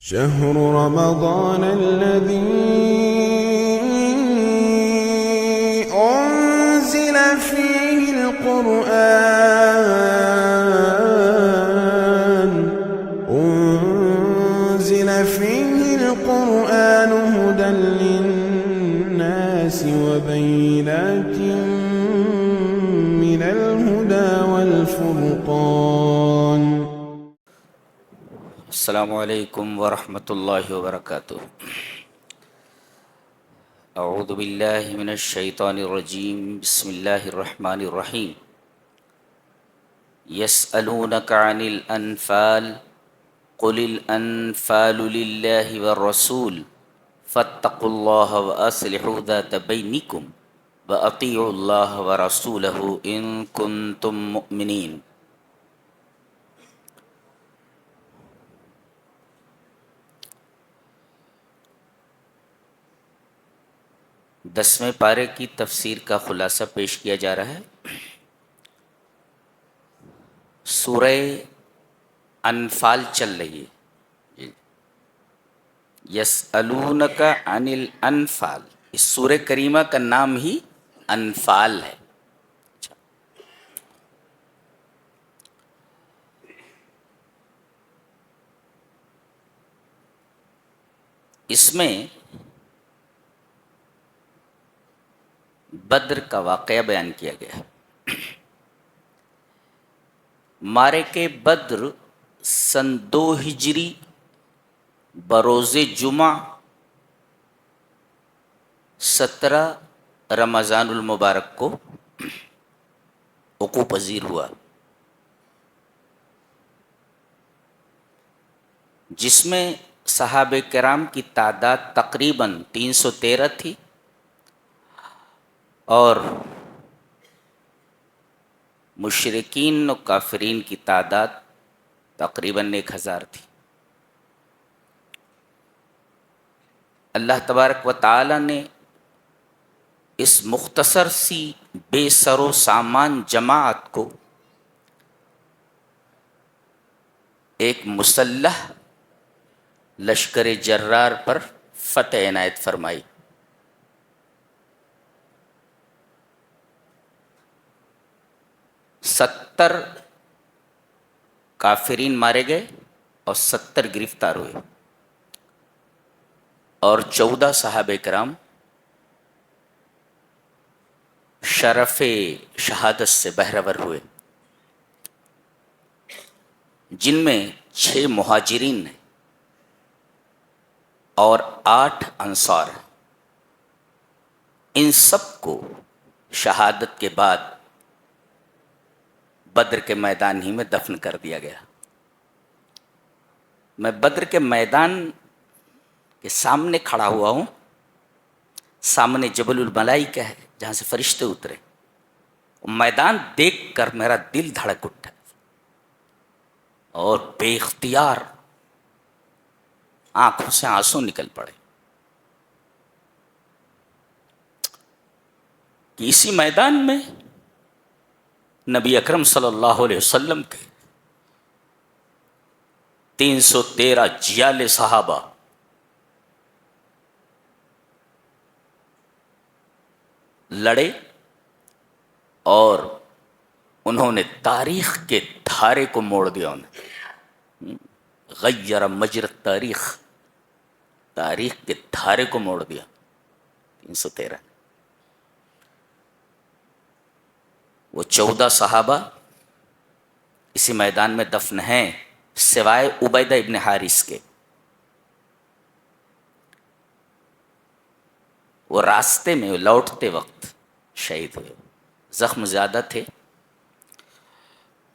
شهر رمضان الذي أنزل فيه القرآن هدى للناس وبينات من الهدى والفرقان. السلام علیکم ورحمۃ اللہ وبرکاتہ. اعوذ باللہ من الشیطان الرجیم. بسم اللہ الرحمن الرحیم. یسألونک عن الانفال قل الانفال للہ والرسول فاتقوا اللہ واصلحوا ذات بینکم واطیعوا اللہ ورسولہ ان کنتم مؤمنین. دسویں پارے کی تفسیر کا خلاصہ پیش کیا جا رہا ہے. سورہ انفال چل رہی ہے. یسألونک عن الانفال، اس سورہ کریمہ کا نام ہی انفال ہے. اس میں بدر کا واقعہ بیان کیا گیا ہے. معرکہ بدر سن 2 ہجری بروز جمعہ 17 رمضان المبارک کو وقوع پذیر ہوا، جس میں صحابہ کرام کی تعداد تقریباً 313 تھی اور مشرکین و کافرین کی تعداد تقریباً 1000 تھی. اللہ تبارک و تعالی نے اس مختصر سی بے سر و سامان جماعت کو ایک مسلح لشکر جرار پر فتح عنایت فرمائی. 70 کافرین مارے گئے اور 70 گرفتار ہوئے اور 14 صحابہ کرام شرف شہادت سے بہرور ہوئے، جن میں 6 مہاجرین اور 8 انصار. ان سب کو شہادت کے بعد بدر کے میدان ہی میں دفن کر دیا گیا. میں بدر کے میدان کے سامنے کھڑا ہوا ہوں. سامنے جبل الملائکہ ہے جہاں سے فرشتے اترے. میدان دیکھ کر میرا دل دھڑک اٹھا اور بے اختیار آنکھوں سے آنسو نکل پڑے کہ اسی میدان میں نبی اکرم صلی اللہ علیہ وسلم کے 313 جیال صحابہ لڑے اور انہوں نے تاریخ کے دھارے کو موڑ دیا. غیر مجر تاریخ، تاریخ کے دھارے کو موڑ دیا. 313 وہ 14 صحابہ اسی میدان میں دفن ہیں سوائے عبیدہ ابن حارث کے. وہ راستے میں لوٹتے وقت شہید ہوئے. زخم زیادہ تھے،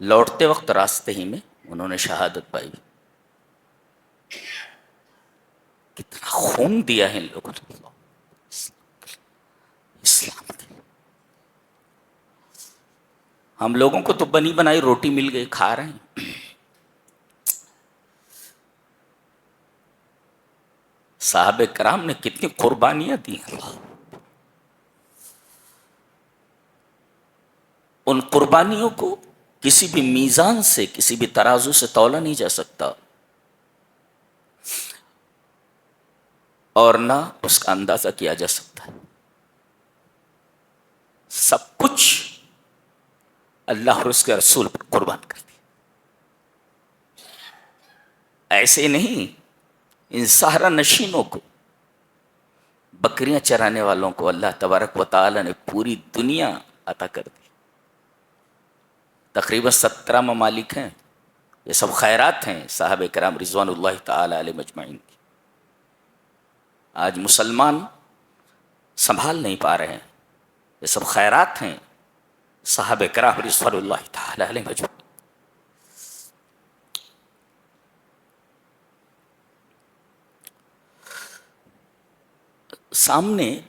لوٹتے وقت راستے ہی میں انہوں نے شہادت پائی. کتنا خون دیا ہے ان لوگوں نے اسلام کے. ہم لوگوں کو تو بنی بنائی روٹی مل گئی، کھا رہے ہیں. صحابہ کرام نے کتنی قربانیاں دی ہیں. ان قربانیوں کو کسی بھی میزان سے، کسی بھی ترازو سے تولا نہیں جا سکتا. اور نہ اس کا اندازہ کیا جا سکتا ہے. سب کچھ اللہ اور اس کے رسول پر قربان کر دیا. ایسے نہیں ان صحرا نشینوں کو، بکریاں چرانے والوں کو اللہ تبارک و تعالی نے پوری دنیا عطا کر دی. تقریباً 17 ممالک ہیں. یہ سب خیرات ہیں صحابہ کرام رضوان اللہ تعالی علیہ مجمعین کی. آج مسلمان سنبھال نہیں پا رہے ہیں. یہ سب خیرات ہیں صحابہ کرام رضوان اللہ تعالی علیہ مجمعین. سامنے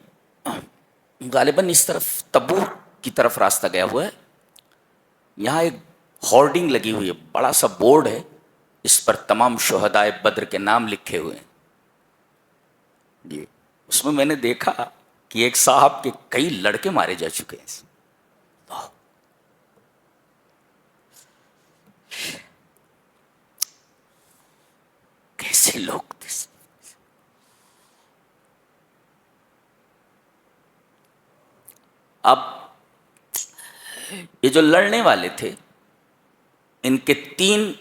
غالباً اس طرف تبوک کی طرف راستہ گیا ہوا ہے. یہاں ایک ہورڈنگ لگی ہوئی ہے، بڑا سا بورڈ ہے، اس پر تمام شہدائے بدر کے نام لکھے ہوئے ہیں. جی اس میں نے دیکھا کہ ایک صاحب کے کئی لڑکے مارے جا چکے ہیں. کیسے لوگ تھے. اب یہ جو لڑنے والے تھے ان کے 3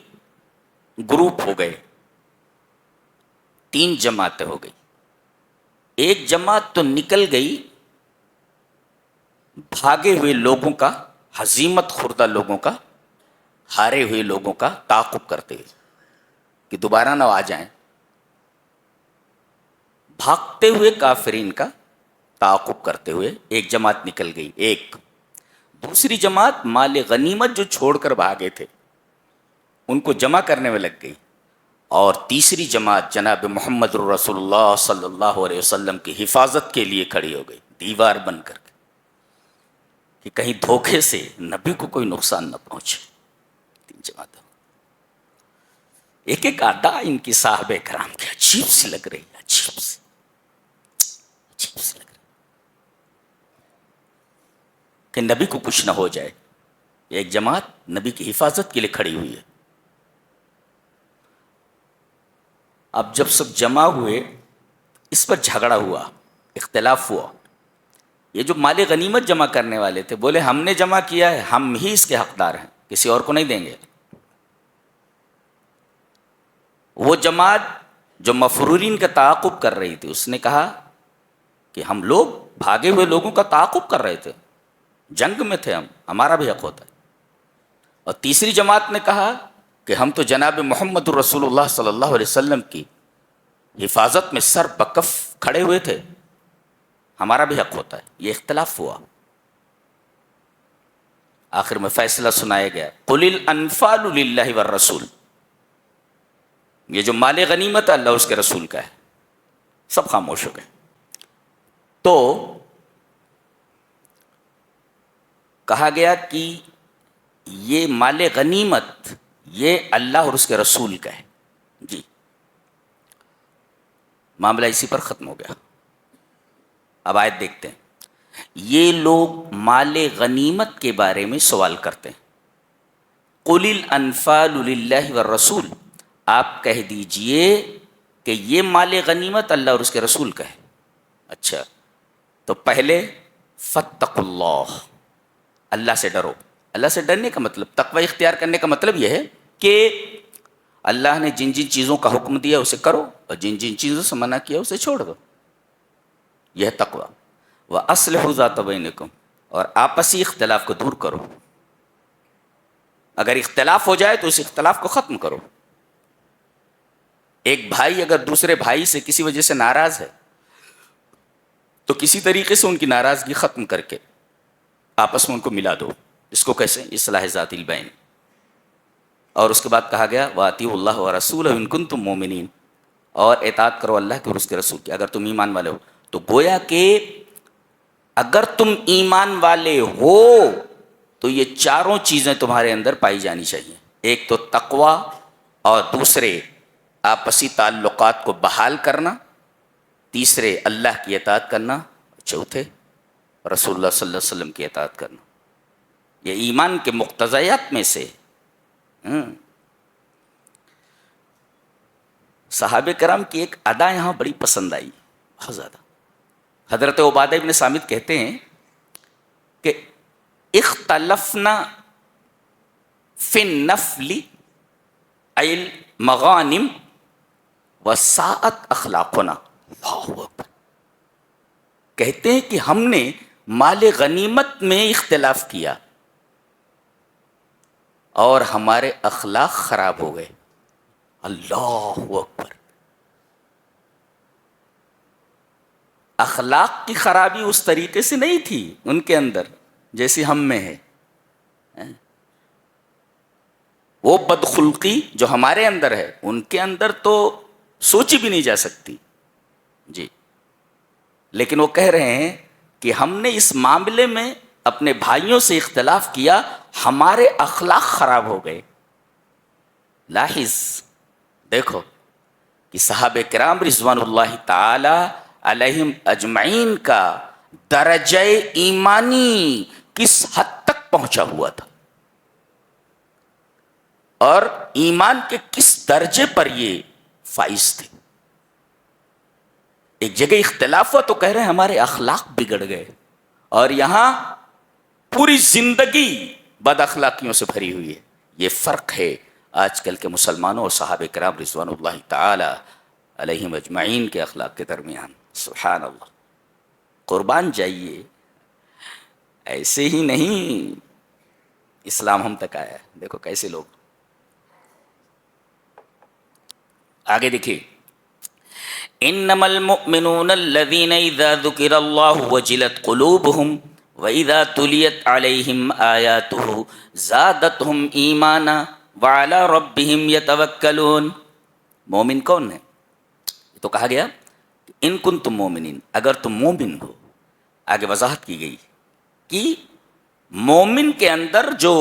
گروپ ہو گئے، 3 جماعتیں ہو گئی. ایک جماعت تو نکل گئی بھاگے ہوئے لوگوں کا، ہزیمت خوردہ لوگوں کا، ہارے ہوئے لوگوں کا تعاقب کرتے ہوئے کہ دوبارہ نہ آ جائیں. بھاگتے ہوئے کافرین کا تعاقب کرتے ہوئے ایک جماعت نکل گئی. ایک دوسری جماعت مال غنیمت جو چھوڑ کر بھاگے تھے ان کو جمع کرنے میں لگ گئی. اور تیسری جماعت جناب محمد رسول اللہ صلی اللہ علیہ وسلم کی حفاظت کے لیے کھڑی ہو گئی، دیوار بن کر کے، کہ کہیں دھوکے سے نبی کو کوئی نقصان نہ پہنچے. 3 جماعتیں. ایک ایک ادا ان کی صحابہ کرام کی عجیب سی لگ رہی ہے، عجیب سی لگ رہی کہ نبی کو کچھ نہ ہو جائے. ایک جماعت نبی کی حفاظت کے لیے کھڑی ہوئی ہے. اب جب سب جمع ہوئے اس پر جھگڑا ہوا، اختلاف ہوا. یہ جو مال غنیمت جمع کرنے والے تھے بولے ہم نے جمع کیا ہے، ہم ہی اس کے حقدار ہیں، کسی اور کو نہیں دیں گے. وہ جماعت جو مفرورین کا تعاقب کر رہی تھی اس نے کہا کہ ہم لوگ بھاگے ہوئے لوگوں کا تعاقب کر رہے تھے، جنگ میں تھے، ہمارا بھی حق ہوتا ہے. اور تیسری جماعت نے کہا کہ ہم تو جناب محمد رسول اللہ صلی اللہ علیہ وسلم کی حفاظت میں سر بکف کھڑے ہوئے تھے، ہمارا بھی حق ہوتا ہے. یہ اختلاف ہوا. آخر میں فیصلہ سنایا گیا، قل الانفال للہ والرسول. یہ جو مال غنیمت ہے اللہ اس کے رسول کا ہے. سب خاموش ہو گئے. تو کہا گیا کہ یہ مال غنیمت یہ اللہ اور اس کے رسول کا ہے. جی معاملہ اسی پر ختم ہو گیا. اب آیت دیکھتے ہیں. یہ لوگ مال غنیمت کے بارے میں سوال کرتے ہیں. قل الانفال للہ والرسول، آپ کہہ دیجئے کہ یہ مال غنیمت اللہ اور اس کے رسول کا ہے. اچھا تو پہلے فاتقوا اللہ، اللہ سے ڈرو. اللہ سے ڈرنے کا مطلب، تقوی اختیار کرنے کا مطلب یہ ہے کہ اللہ نے جن جن چیزوں کا حکم دیا اسے کرو اور جن جن چیزوں سے منع کیا اسے چھوڑ دو. یہ تقوی. وَأَصْلِحُوا ذَاتَ بَيْنِكُمْ، اور آپسی اختلاف کو دور کرو. اگر اختلاف ہو جائے تو اس اختلاف کو ختم کرو. ایک بھائی اگر دوسرے بھائی سے کسی وجہ سے ناراض ہے تو کسی طریقے سے ان کی ناراضگی ختم کر کے آپس میں ان کو ملا دو. اس کو کیسے؟ اصلاح ذات البین. اور اس کے بعد کہا گیا وَأَطِیعُوا اللَّهَ وَرَسُولَهُ إِن كُنتُم مُؤْمِنِينَ، اور اطاعت کرو اللہ کے اور اس کے رسول کی اگر تم ایمان والے ہو. تو گویا کہ اگر تم ایمان والے ہو تو یہ چاروں چیزیں تمہارے اندر پائی جانی چاہیے. ایک تو تقوی، اور دوسرے آپسی تعلقات کو بحال کرنا، تیسرے اللہ کی اطاعت کرنا، چوتھے رسول اللہ صلی اللہ علیہ وسلم کی اطاعت کرنا. یہ ایمان کے مقتضیات میں سے. صحابہ کرام کی ایک ادا یہاں بڑی پسند آئی. بہت زیادہ. حضرت عبادہ ابن صامت کہتے ہیں کہ اختلفنا فی النفل ای المغانم وساءت اخلاقنا. اللہ اکبر. کہتے ہیں کہ ہم نے مال غنیمت میں اختلاف کیا اور ہمارے اخلاق خراب ہو گئے. اللہ اکبر. اخلاق کی خرابی اس طریقے سے نہیں تھی ان کے اندر جیسی ہم میں ہے. وہ بدخلقی جو ہمارے اندر ہے ان کے اندر تو سوچی بھی نہیں جا سکتی جی. لیکن وہ کہہ رہے ہیں کہ ہم نے اس معاملے میں اپنے بھائیوں سے اختلاف کیا, ہمارے اخلاق خراب ہو گئے. لاحظ دیکھو کہ صحابہ کرام رضوان اللہ تعالی علیہم اجمعین کا درجہ ایمانی کس حد تک پہنچا ہوا تھا اور ایمان کے کس درجے پر یہ فائز تھے. ایک جگہ اختلاف ہوا تو کہہ رہے ہیں ہمارے اخلاق بگڑ گئے, اور یہاں پوری زندگی بد اخلاقیوں سے بھری ہوئی ہے. یہ فرق ہے آج کل کے مسلمانوں اور صحابہ کرام رضوان اللہ تعالی علیہم اجمعین کے اخلاق کے درمیان. سبحان اللہ. قربان جائیے, ایسے ہی نہیں اسلام ہم تک آیا. دیکھو کیسے لوگ. آگے دیکھیے, انما المؤمنون الذين اذا ذكر الله وجلت قلوبهم واذا تليت عليهم آياته زادتهم ایمانا وعلى ربهم يتوکلون. مومن کون ہے؟ تو کہا گیا ان کنتم مومنین, اگر تم مومن ہو. آگے وضاحت کی گئی کہ مومن کے اندر جو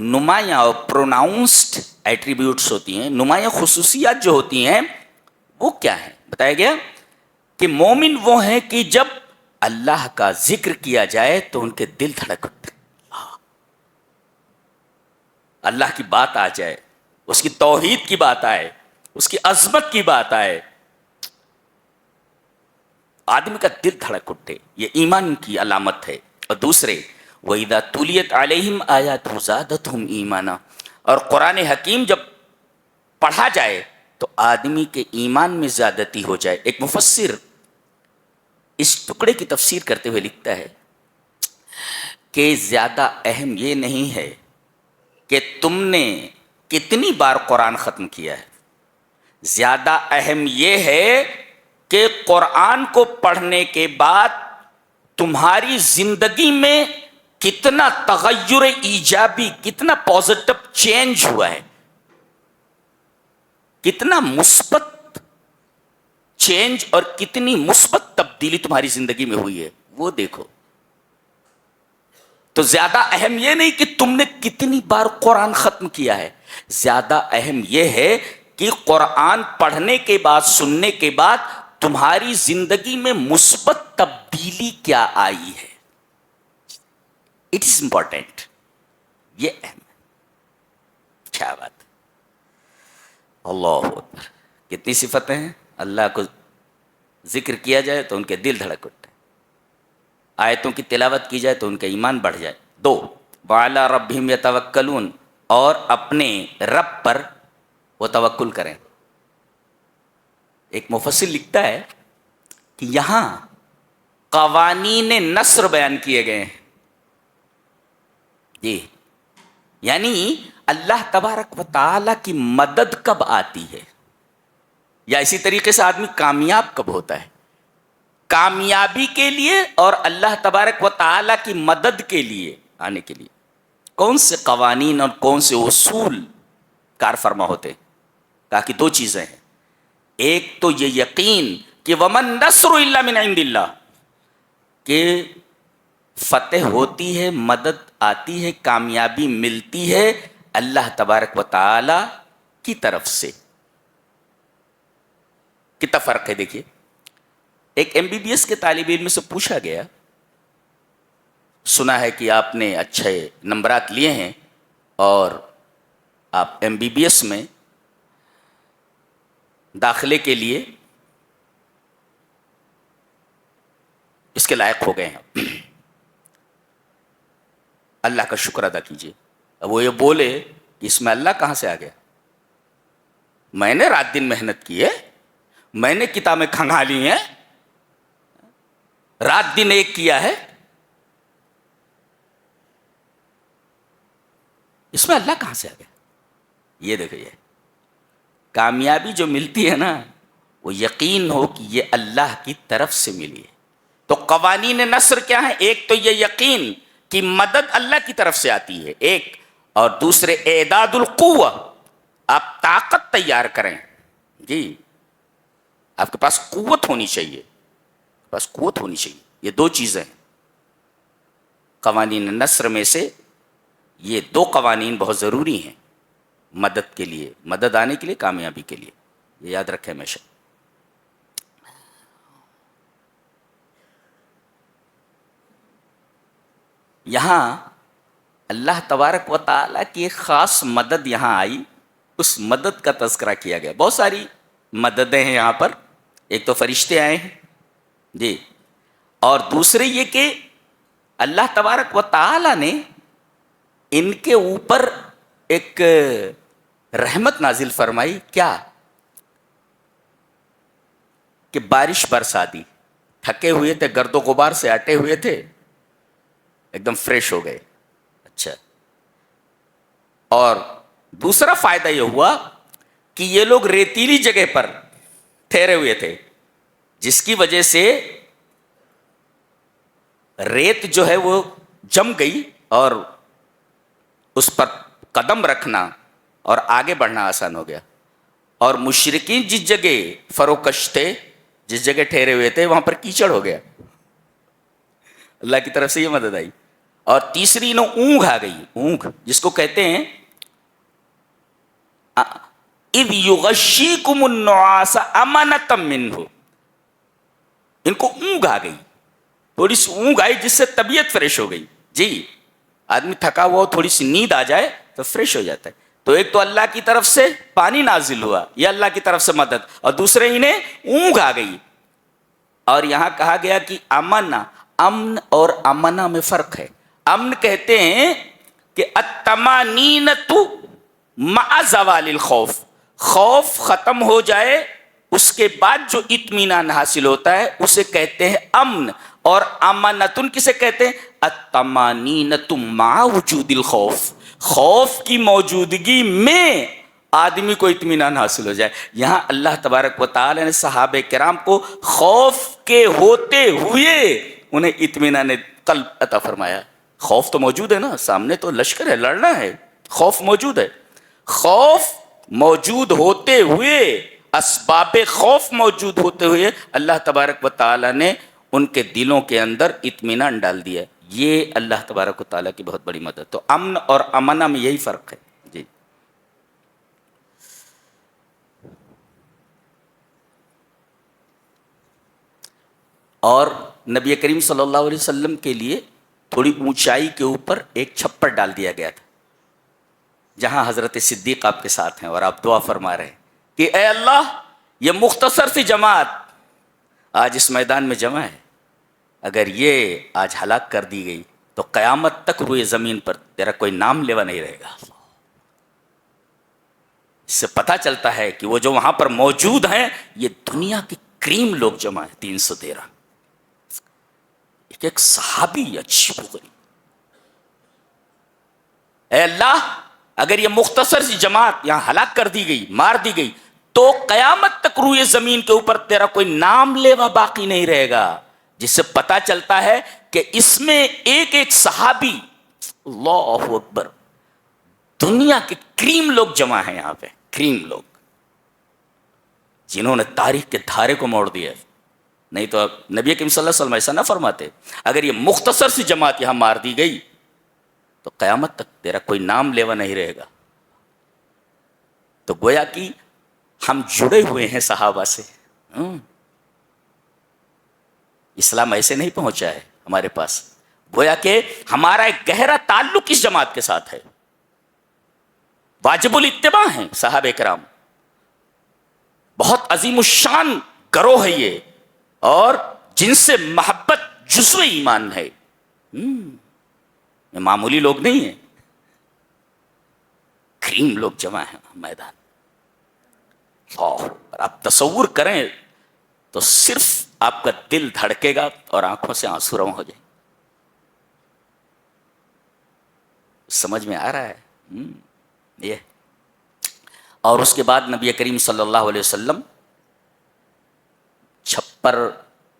نمایاں اور پروناؤنسڈ ایٹریبیوٹس ہوتی ہیں, نمایاں خصوصیات جو ہوتی ہیں, وہ کیا ہیں؟ بتایا گیا کہ مومن وہ ہیں کہ جب اللہ کا ذکر کیا جائے تو ان کے دل دھڑک اٹھتے. اللہ کی بات آ جائے, اس کی توحید کی بات آئے, اس کی عظمت کی بات آئے, آدمی کا دل دھڑک اٹھے. یہ ایمان کی علامت ہے. اور دوسرے وَإِذَا تُلِيَتْ عَلَيْهِمْ آيَاتُهُ زَادَتْهُمْ ایمانا, اور قرآن حکیم جب پڑھا جائے تو آدمی کے ایمان میں زیادتی ہو جائے. ایک مفسر اس ٹکڑے کی تفسیر کرتے ہوئے لکھتا ہے کہ زیادہ اہم یہ نہیں ہے کہ تم نے کتنی بار قرآن ختم کیا ہے, زیادہ اہم یہ ہے کہ قرآن کو پڑھنے کے بعد تمہاری زندگی میں کتنا تغیر ایجابی, کتنا پازیٹو چینج ہوا ہے, کتنا مثبت چینج اور کتنی مثبت تبدیلی تمہاری زندگی میں ہوئی ہے, وہ دیکھو. تو زیادہ اہم یہ نہیں کہ تم نے کتنی بار قرآن ختم کیا ہے, زیادہ اہم یہ ہے کہ قرآن پڑھنے کے بعد, سننے کے بعد تمہاری زندگی میں مثبت تبدیلی کیا آئی ہے. It is important. یہ اہم ہے. کیا بات. اللہ اکبر. کتنی صفتیں ہیں. اللہ کو ذکر کیا جائے تو ان کے دل دھڑک اٹھتے, آیتوں کی تلاوت کی جائے تو ان کا ایمان بڑھ جائے. 2 وعلی ربہم یتوکلون, اور اپنے رب پر وہ توکل کریں. ایک مفسر لکھتا ہے کہ یہاں قوانین نصر بیان کیے گئے ہیں جی, یعنی اللہ تبارک و تعالی کی مدد کب آتی ہے, یا اسی طریقے سے آدمی کامیاب کب ہوتا ہے. کامیابی کے لیے اور اللہ تبارک و تعالی کی مدد کے لیے آنے کے لیے کون سے قوانین اور کون سے اصول کار فرما ہوتے ہیں. کہا کہ 2 چیزیں ہیں. ایک تو یہ یقین کہ ومن نصر الا من عند اللہ, کہ فتح ہوتی ہے, مدد آتی ہے, کامیابی ملتی ہے اللہ تبارک و تعالی کی طرف سے. کتنا فرق ہے دیکھیے. ایک MBBS کے طالب علم سے پوچھا گیا, سنا ہے کہ آپ نے اچھے نمبرات لیے ہیں اور آپ MBBS میں داخلے کے لیے اس کے لائق ہو گئے ہیں. اللہ کا شکر ادا کیجیے. اب وہ یہ بولے کہ اس میں اللہ کہاں سے آ گیا؟ میں نے رات دن محنت کی ہے, میں نے کتابیں کھنگالی ہیں, رات دن ایک کیا ہے, اس میں اللہ کہاں سے آ گیا؟ یہ دیکھیے, کامیابی جو ملتی ہے نا وہ یقین ہو کہ یہ اللہ کی طرف سے ملی ہے. تو قوانین نصر کیا ہے؟ ایک تو یہ یقین کہ مدد اللہ کی طرف سے آتی ہے ایک, اور دوسرے اعداد القوہ, آپ طاقت تیار کریں. جی آپ کے پاس قوت ہونی چاہیے, بس قوت ہونی چاہیے. یہ دو چیزیں ہیں قوانین نصر میں سے. یہ دو قوانین بہت ضروری ہیں مدد کے لیے, مدد آنے کے لیے, کامیابی کے لیے. یہ یاد رکھیں ہمیشہ. یہاں اللہ تبارک و تعالیٰ کی ایک خاص مدد یہاں آئی, اس مدد کا تذکرہ کیا گیا. بہت ساری مددیں ہیں یہاں پر. ایک تو فرشتے آئے ہیں جی, اور دوسرے یہ کہ اللہ تبارک و تعالیٰ نے ان کے اوپر ایک رحمت نازل فرمائی. کیا کہ بارش برسا دی. تھکے ہوئے تھے, گرد و غبار سے اٹے ہوئے تھے, ایک دم فریش ہو گئے. اچھا, اور دوسرا فائدہ یہ ہوا کہ یہ لوگ ریتیلی جگہ پر ٹھہرے ہوئے تھے, جس کی وجہ سے ریت جو ہے وہ جم گئی اور اس پر قدم رکھنا اور آگے بڑھنا آسان ہو گیا. اور مشرکین جس جگہ فروکش تھے, جس جگہ ٹھہرے ہوئے تھے, وہاں پر کیچڑ ہو گیا. اللہ کی طرف سے یہ مدد آئی. اور تیسری اونگ آ گئی. اونگ جس کو کہتے ہیں اذ یغشیکم النعاس امنۃ منہ, ان کو اونگ آ گئی, تھوڑی سی اونگ آئی جس سے طبیعت فریش ہو گئی. جی آدمی تھکا ہوا ہو, تھوڑی سی نیند آ جائے تو فریش ہو جاتا ہے. تو ایک تو اللہ کی طرف سے پانی نازل ہوا, یہ اللہ کی طرف سے مدد, اور دوسرے انہیں اونگ آ گئی. اور یہاں کہا گیا کہ امن اور امنا میں فرق ہے. امن کہتے ہیں کہ الطمانینۃ مع زوال الخوف, خوف ختم ہو جائے اس کے بعد جو اطمینان حاصل ہوتا ہے اسے کہتے ہیں امن. اور امنتن کسے کہتے ہیں؟ الطمانینۃ مع وجود الخوف, خوف کی موجودگی میں آدمی کو اطمینان حاصل ہو جائے. یہاں اللہ تبارک و تعالی نے صحابہ کرام کو خوف کے ہوتے ہوئے انہیں اطمینان قلب عطا فرمایا. خوف تو موجود ہے نا, سامنے تو لشکر ہے, لڑنا ہے, خوف موجود ہے. خوف موجود ہوتے ہوئے, اسباب خوف موجود ہوتے ہوئے, اللہ تبارک و تعالی نے ان کے دلوں کے اندر اطمینان ڈال دیا. یہ اللہ تبارک و تعالیٰ کی بہت بڑی مدد. تو امن اور امنا میں یہی فرق ہے. جی اور نبی کریم صلی اللہ علیہ وسلم کے لیے تھوڑی اونچائی کے اوپر ایک چھپر ڈال دیا گیا تھا, جہاں حضرت صدیق آپ کے ساتھ ہیں اور آپ دعا فرما رہے ہیں کہ اے اللہ, یہ مختصر سی جماعت آج اس میدان میں جمع ہے, اگر یہ آج ہلاک کر دی گئی تو قیامت تک روئے زمین پر تیرا کوئی نام لیوا نہیں رہے گا. اس سے پتہ چلتا ہے کہ وہ جو وہاں پر موجود ہیں یہ دنیا کی کریم لوگ جمع ہیں. 313 ایک صحابی عجیب ہو گئی. اے اللہ, اگر یہ مختصر سی جماعت یہاں ہلاک کر دی گئی, مار دی گئی, تو قیامت تک روئے زمین کے اوپر تیرا کوئی نام لیوا باقی نہیں رہے گا. جس سے پتا چلتا ہے کہ اس میں ایک ایک صحابی, اللہ اکبر, دنیا کے کریم لوگ جمع ہیں یہاں پہ, کریم لوگ جنہوں نے تاریخ کے دھارے کو موڑ دیا. نہیں تو نبی کریم صلی اللہ علیہ وسلم ایسا نہ فرماتے, اگر یہ مختصر سی جماعت یہاں مار دی گئی تو قیامت تک تیرا کوئی نام لیوا نہیں رہے گا. تو گویا کہ ہم جڑے ہوئے ہیں صحابہ سے. اسلام ایسے نہیں پہنچا ہے ہمارے پاس, گویا کہ ہمارا ایک گہرا تعلق اس جماعت کے ساتھ ہے. واجب الاتباع ہیں صحابہ کرام, بہت عظیم الشان گروہ ہے یہ, اور جن سے محبت جزو ایمان ہے. یہ معمولی لوگ نہیں ہیں، کریم لوگ جمع ہیں میدان. آپ تصور کریں تو صرف آپ کا دل دھڑکے گا اور آنکھوں سے آنسو رواں ہو جائے. سمجھ میں آ رہا ہے یہ. اور اس کے بعد نبی کریم صلی اللہ علیہ وسلم چھپر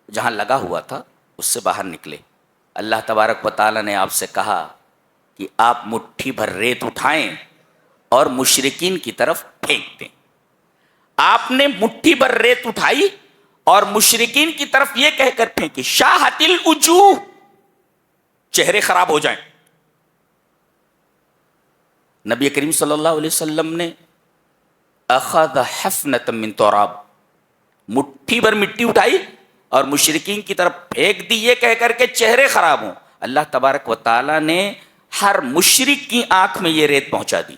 جہاں لگا ہوا تھا اس سے باہر نکلے. اللہ تبارک و تعالیٰ نے آپ سے کہا کہ آپ مٹھی بھر ریت اٹھائیں اور مشرکین کی طرف پھینک دیں. آپ نے مٹھی بھر ریت اٹھائی اور مشرکین کی طرف یہ کہہ کر پھینکی شاہت الوجوہ، چہرے خراب ہو جائیں. نبی کریم صلی اللہ علیہ وسلم نے اخذ حفنۃ من تراب، مٹھی بھر مٹی اٹھائی اور مشرکین کی طرف پھینک دی یہ کہہ کر کے چہرے خراب ہوں. اللہ تبارک و تعالیٰ نے ہر مشرک کی آنکھ میں یہ ریت پہنچا دی.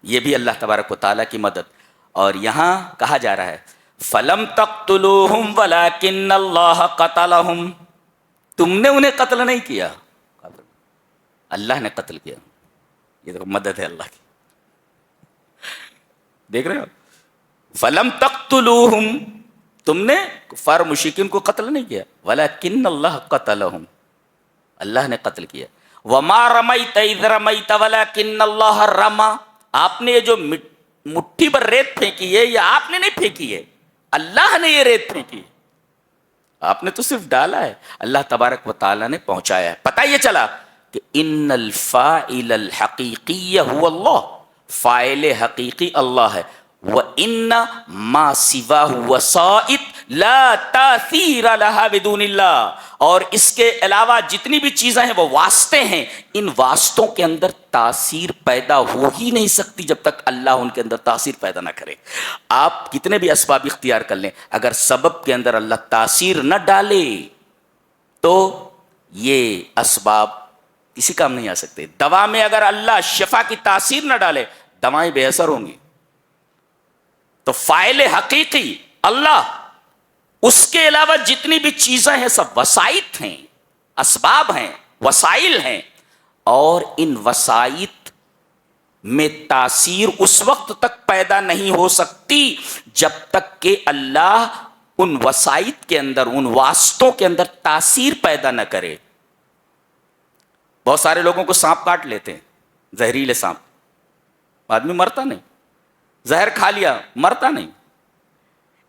یہ بھی اللہ تبارک و تعالیٰ کی مدد. اور یہاں کہا جا رہا ہے فَلَمْ تَقْتُلُوهُمْ وَلَكِنَّ اللَّهَ قَتَلَهُمْ، تم نے انہیں قتل نہیں کیا، اللہ نے قتل کیا. یہ تو مدد ہے اللہ کی. دیکھ رہے ہو، فَلَمْ تَقْتُلُوهُمْ، تم نے کفار مشرکین کو قتل نہیں کیا، وَلَكِنَّ اللَّهَ قَتَلَهُمْ، اللہ نے قتل کیا. وَمَا رَمَيْتَ إِذْ رَمَيْتَ وَلَكِنَّ اللَّهَ رَمَى، آپ نے یہ جو مٹھی پر ریت پھینکی ہے یہ آپ نے نہیں پھینکی ہے، اللہ نے یہ ریت پھینکی. آپ نے تو صرف ڈالا ہے، اللہ تبارک و تعالیٰ نے پہنچایا ہے. پتہ یہ چلا کہ ان الفاعل الحقیقی هو اللہ، فاعل حقیقی اللہ ہے. وَإِنَّ مَا سِوَاهُ وَسَائِطْ لَا تَأْثِيرَ لَهَا بِدُونِ اللَّهِ، اور اس کے علاوہ جتنی بھی چیزیں ہیں وہ واسطے ہیں، ان واسطوں کے اندر تاثیر پیدا ہو ہی نہیں سکتی جب تک اللہ ان کے اندر تاثیر پیدا نہ کرے. آپ کتنے بھی اسباب اختیار کر لیں، اگر سبب کے اندر اللہ تاثیر نہ ڈالے تو یہ اسباب کسی کام نہیں آ سکتے. دوا میں اگر اللہ شفا کی تاثیر نہ ڈالے دوائیں بے اثر ہوں گی. تو فاعل حقیقی اللہ، اس کے علاوہ جتنی بھی چیزیں ہیں سب وسائط ہیں، اسباب ہیں، وسائل ہیں. اور ان وسائط میں تاثیر اس وقت تک پیدا نہیں ہو سکتی جب تک کہ اللہ ان وسائط کے اندر، ان واسطوں کے اندر تاثیر پیدا نہ کرے. بہت سارے لوگوں کو سانپ کاٹ لیتے ہیں، زہریلے سانپ، آدمی مرتا نہیں. زہر کھا لیا مرتا نہیں،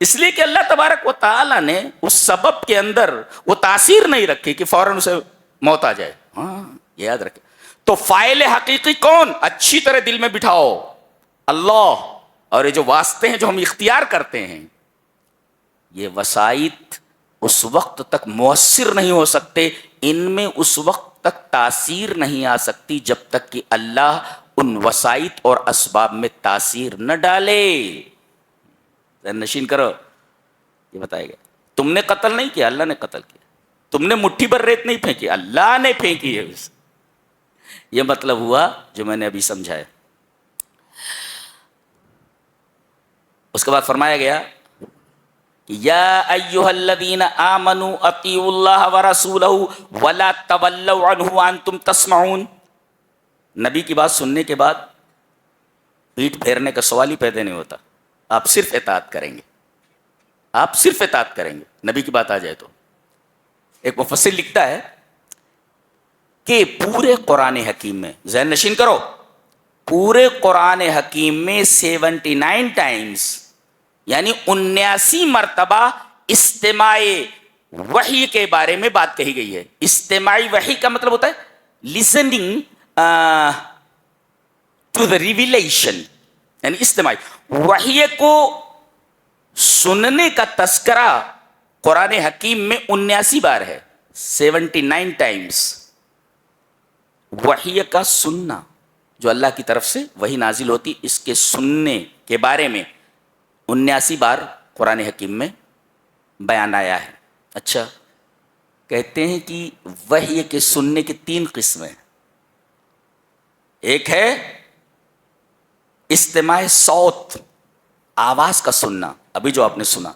اس لیے کہ اللہ تبارک و تعالیٰ نے اس سبب کے اندر وہ تاثیر نہیں رکھی کہ فوراً اسے موت آ جائے. ہاں یہ یاد رکھے. تو فاعل حقیقی کون؟ اچھی طرح دل میں بٹھاؤ، اللہ. اور یہ جو واسطے ہیں جو ہم اختیار کرتے ہیں، یہ وسائط اس وقت تک مؤثر نہیں ہو سکتے، ان میں اس وقت تک تاثیر نہیں آ سکتی جب تک کہ اللہ ان وسائط اور اسباب میں تاثیر نہ ڈالے. نشین کرو، یہ بتائے گا تم نے قتل نہیں کیا، اللہ نے قتل کیا. تم نے مٹھی پر ریت نہیں پھینکی، اللہ نے پھینکی ہے. یہ مطلب ہوا جو میں نے ابھی سمجھایا. اس کے بعد فرمایا گیا یا ایھا الذین آمنوا اطیعوا اللہ ورسولہ ولا تولوا عنہ وانتم تسمعون. نبی کی بات سننے کے بعد پیٹھ پھیرنے کا سوال ہی پیدا نہیں ہوتا. آپ صرف اطاعت کریں گے، آپ صرف اطاعت کریں گے نبی کی بات آ جائے تو. ایک مفسر لکھتا ہے کہ پورے قرآن حکیم میں، ذہن نشین کرو، پورے قرآن حکیم میں 79 ٹائمز یعنی 79 مرتبہ استماع وحی کے بارے میں بات کہی گئی ہے. استماعی وحی کا مطلب ہوتا ہے listening to the revelation، یعنی استماعی وحی کو سننے کا تذکرہ قرآن حکیم میں 79 بار ہے. 79 ٹائمز وحی کا سننا، جو اللہ کی طرف سے وحی نازل ہوتی، اس کے سننے کے بارے میں 79 بار قرآن حکیم میں بیان آیا ہے. اچھا، کہتے ہیں کہ وحی کے سننے کی 3 قسمیں. ایک ہے استماع صوت، آواز کا سننا، ابھی جو آپ نے سنا.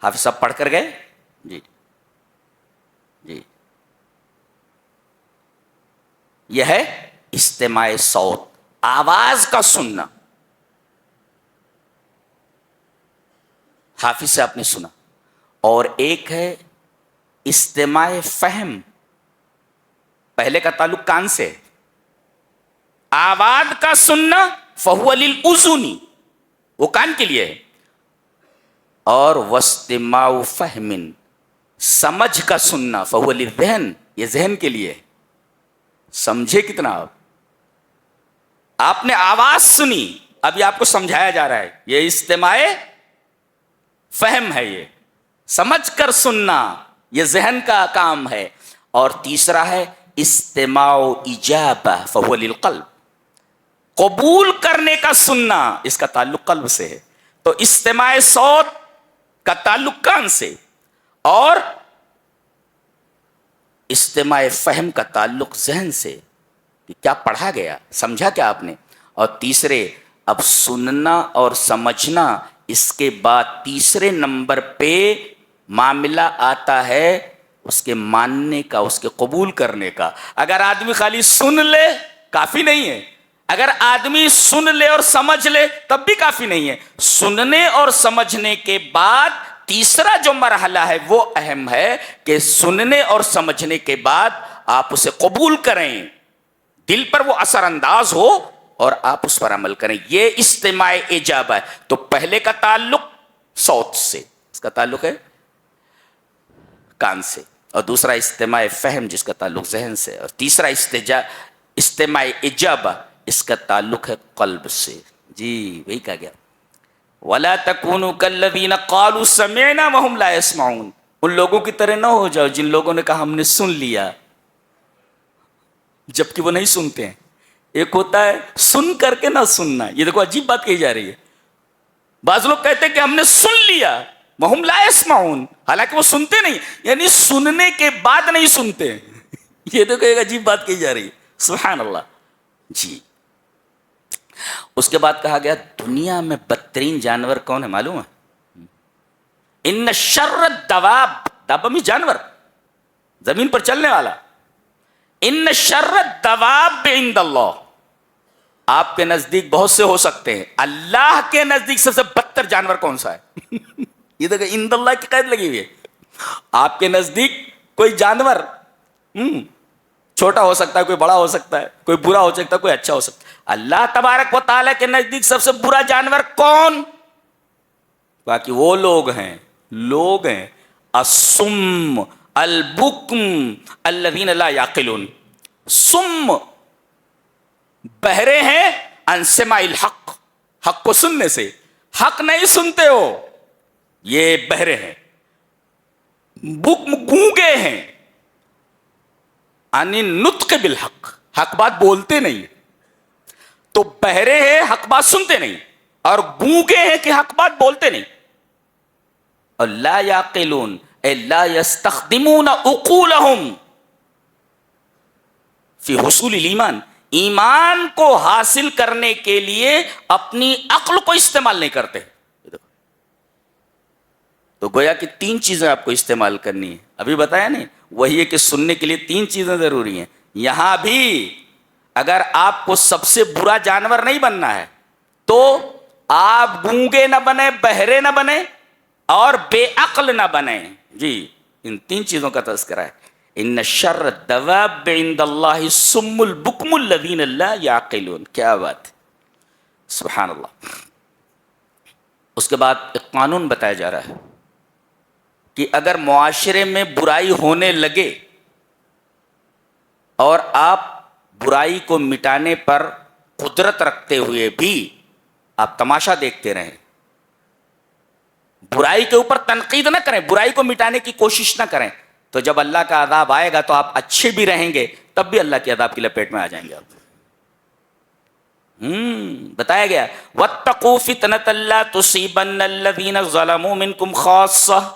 حافظ صاحب پڑھ کر گئے؟ جی جی، یہ ہے استماع صوت، آواز کا سننا. حافظ سے آپ نے سنا. اور ایک ہے استماع فہم، پہلے کا تعلق کان سے، آواز کا سننا فہو للأذن، وہ کان کے لیے ہے. اور واستماع فہم، سمجھ کا سننا فہو للذہن، یہ ذہن کے لیے ہے. سمجھے کتنا آپ نے آواز سنی، ابھی آپ کو سمجھایا جا رہا ہے، یہ استماع فہم ہے، یہ سمجھ کر سننا، یہ ذہن کا کام ہے. اور تیسرا ہے استماع اجابہ فہو للقلب، قبول کرنے کا سننا، اس کا تعلق قلب سے ہے. تو استماع صوت کا تعلق کان سے، اور استماع فہم کا تعلق ذہن سے، کہ کیا پڑھا گیا، سمجھا کیا آپ نے. اور تیسرے اب سننا اور سمجھنا، اس کے بعد تیسرے نمبر پہ معاملہ آتا ہے اس کے ماننے کا، اس کے قبول کرنے کا. اگر آدمی خالی سن لے کافی نہیں ہے، اگر آدمی سن لے اور سمجھ لے تب بھی کافی نہیں ہے. سننے اور سمجھنے کے بعد تیسرا جو مرحلہ ہے وہ اہم ہے، کہ سننے اور سمجھنے کے بعد آپ اسے قبول کریں، دل پر وہ اثر انداز ہو اور آپ اس پر عمل کریں. یہ استماع اجابہ ہے. تو پہلے کا تعلق صوت سے، اس کا تعلق ہے کان سے، اور دوسرا استماع فہم جس کا تعلق ذہن سے، اور تیسرا استماع اجابہ اس کا تعلق ہے قلب سے. جی وہی کہا گیا وَلَا تَكُونُوا كَالَّذِينَ قَالُوا سَمِعْنَا وَهُمْ لَا يَسْمَعُونَ. ان لوگوں کی طرح نہ ہو جاؤ جن لوگوں نے کہا ہم نے سن لیا، جبکہ وہ نہیں سنتے ہیں. ایک ہوتا ہے سن کر کے نہ سننا، یہ دیکھو عجیب بات کہی جا رہی ہے. بعض لوگ کہتے ہیں کہ ہم نے سن لیا وَهُمْ لَا يَسْمَعُونَ، حالانکہ وہ سنتے نہیں، یعنی سننے کے بعد نہیں سنتے. یہ دیکھو ایک عجیب بات کہی جا رہی ہے. سبحان اللہ. جی اس کے بعد کہا گیا دنیا میں بدترین جانور کون ہے معلوم ہے؟ ان شر الدواب، دابہ میں جانور، زمین پر چلنے والا. ان شر الدواب عند اللہ، آپ کے نزدیک بہت سے ہو سکتے ہیں، اللہ کے نزدیک سب سے بدتر جانور کون سا ہے؟ یہ دیکھیں عند اللہ کی قید لگی ہوئی ہے. آپ کے نزدیک کوئی جانور چھوٹا ہو سکتا ہے، کوئی بڑا ہو سکتا ہے، کوئی برا ہو سکتا ہے، کوئی اچھا ہو سکتا ہے. اللہ تبارک و تعالیٰ کے نزدیک سب سے برا جانور کون؟ باقی وہ لوگ ہیں الصم البکم الذین لا یعقلون. سم بہرے ہیں عن سماع الحق، حق کو سننے سے، حق نہیں سنتے ہو، یہ بہرے ہیں. بکم گونگے ہیں عن النطق بالحق، حق بات بولتے نہیں. تو بہرے ہیں حق بات سنتے نہیں، اور گونگے ہیں کہ حق بات بولتے نہیں. اور لا یعقلون اے لا یستخدمون عقولہم فی حصول الایمان، ایمان کو حاصل کرنے کے لیے اپنی عقل کو استعمال نہیں کرتے. تو گویا کہ تین چیزیں آپ کو استعمال کرنی ہے. ابھی بتایا نہیں، وہی ہے کہ سننے کے لیے تین چیزیں ضروری ہیں. یہاں بھی اگر آپ کو سب سے برا جانور نہیں بننا ہے تو آپ گونگے نہ بنے، بہرے نہ بنے، اور بے عقل نہ بنے. جی ان تین چیزوں کا تذکرہ ہے. ان شر الدواب عند اللہ الصم البکم الذین لا یعقلون. کیا بات ہے، سبحان اللہ. اس کے بعد ایک قانون بتایا جا رہا ہے کہ اگر معاشرے میں برائی ہونے لگے اور آپ برائی کو مٹانے پر قدرت رکھتے ہوئے بھی آپ تماشا دیکھتے رہیں، برائی کے اوپر تنقید نہ کریں، برائی کو مٹانے کی کوشش نہ کریں، تو جب اللہ کا عذاب آئے گا تو آپ اچھے بھی رہیں گے، تب بھی اللہ کے عذاب کی لپیٹ میں آ جائیں گے آپ. بتایا گیا وَاتَّقُوا فِتْنَةً لَا تُصِيبَنَّ الَّذِينَ ظَلَمُوا مِنْكُمْ خَاصَّةً.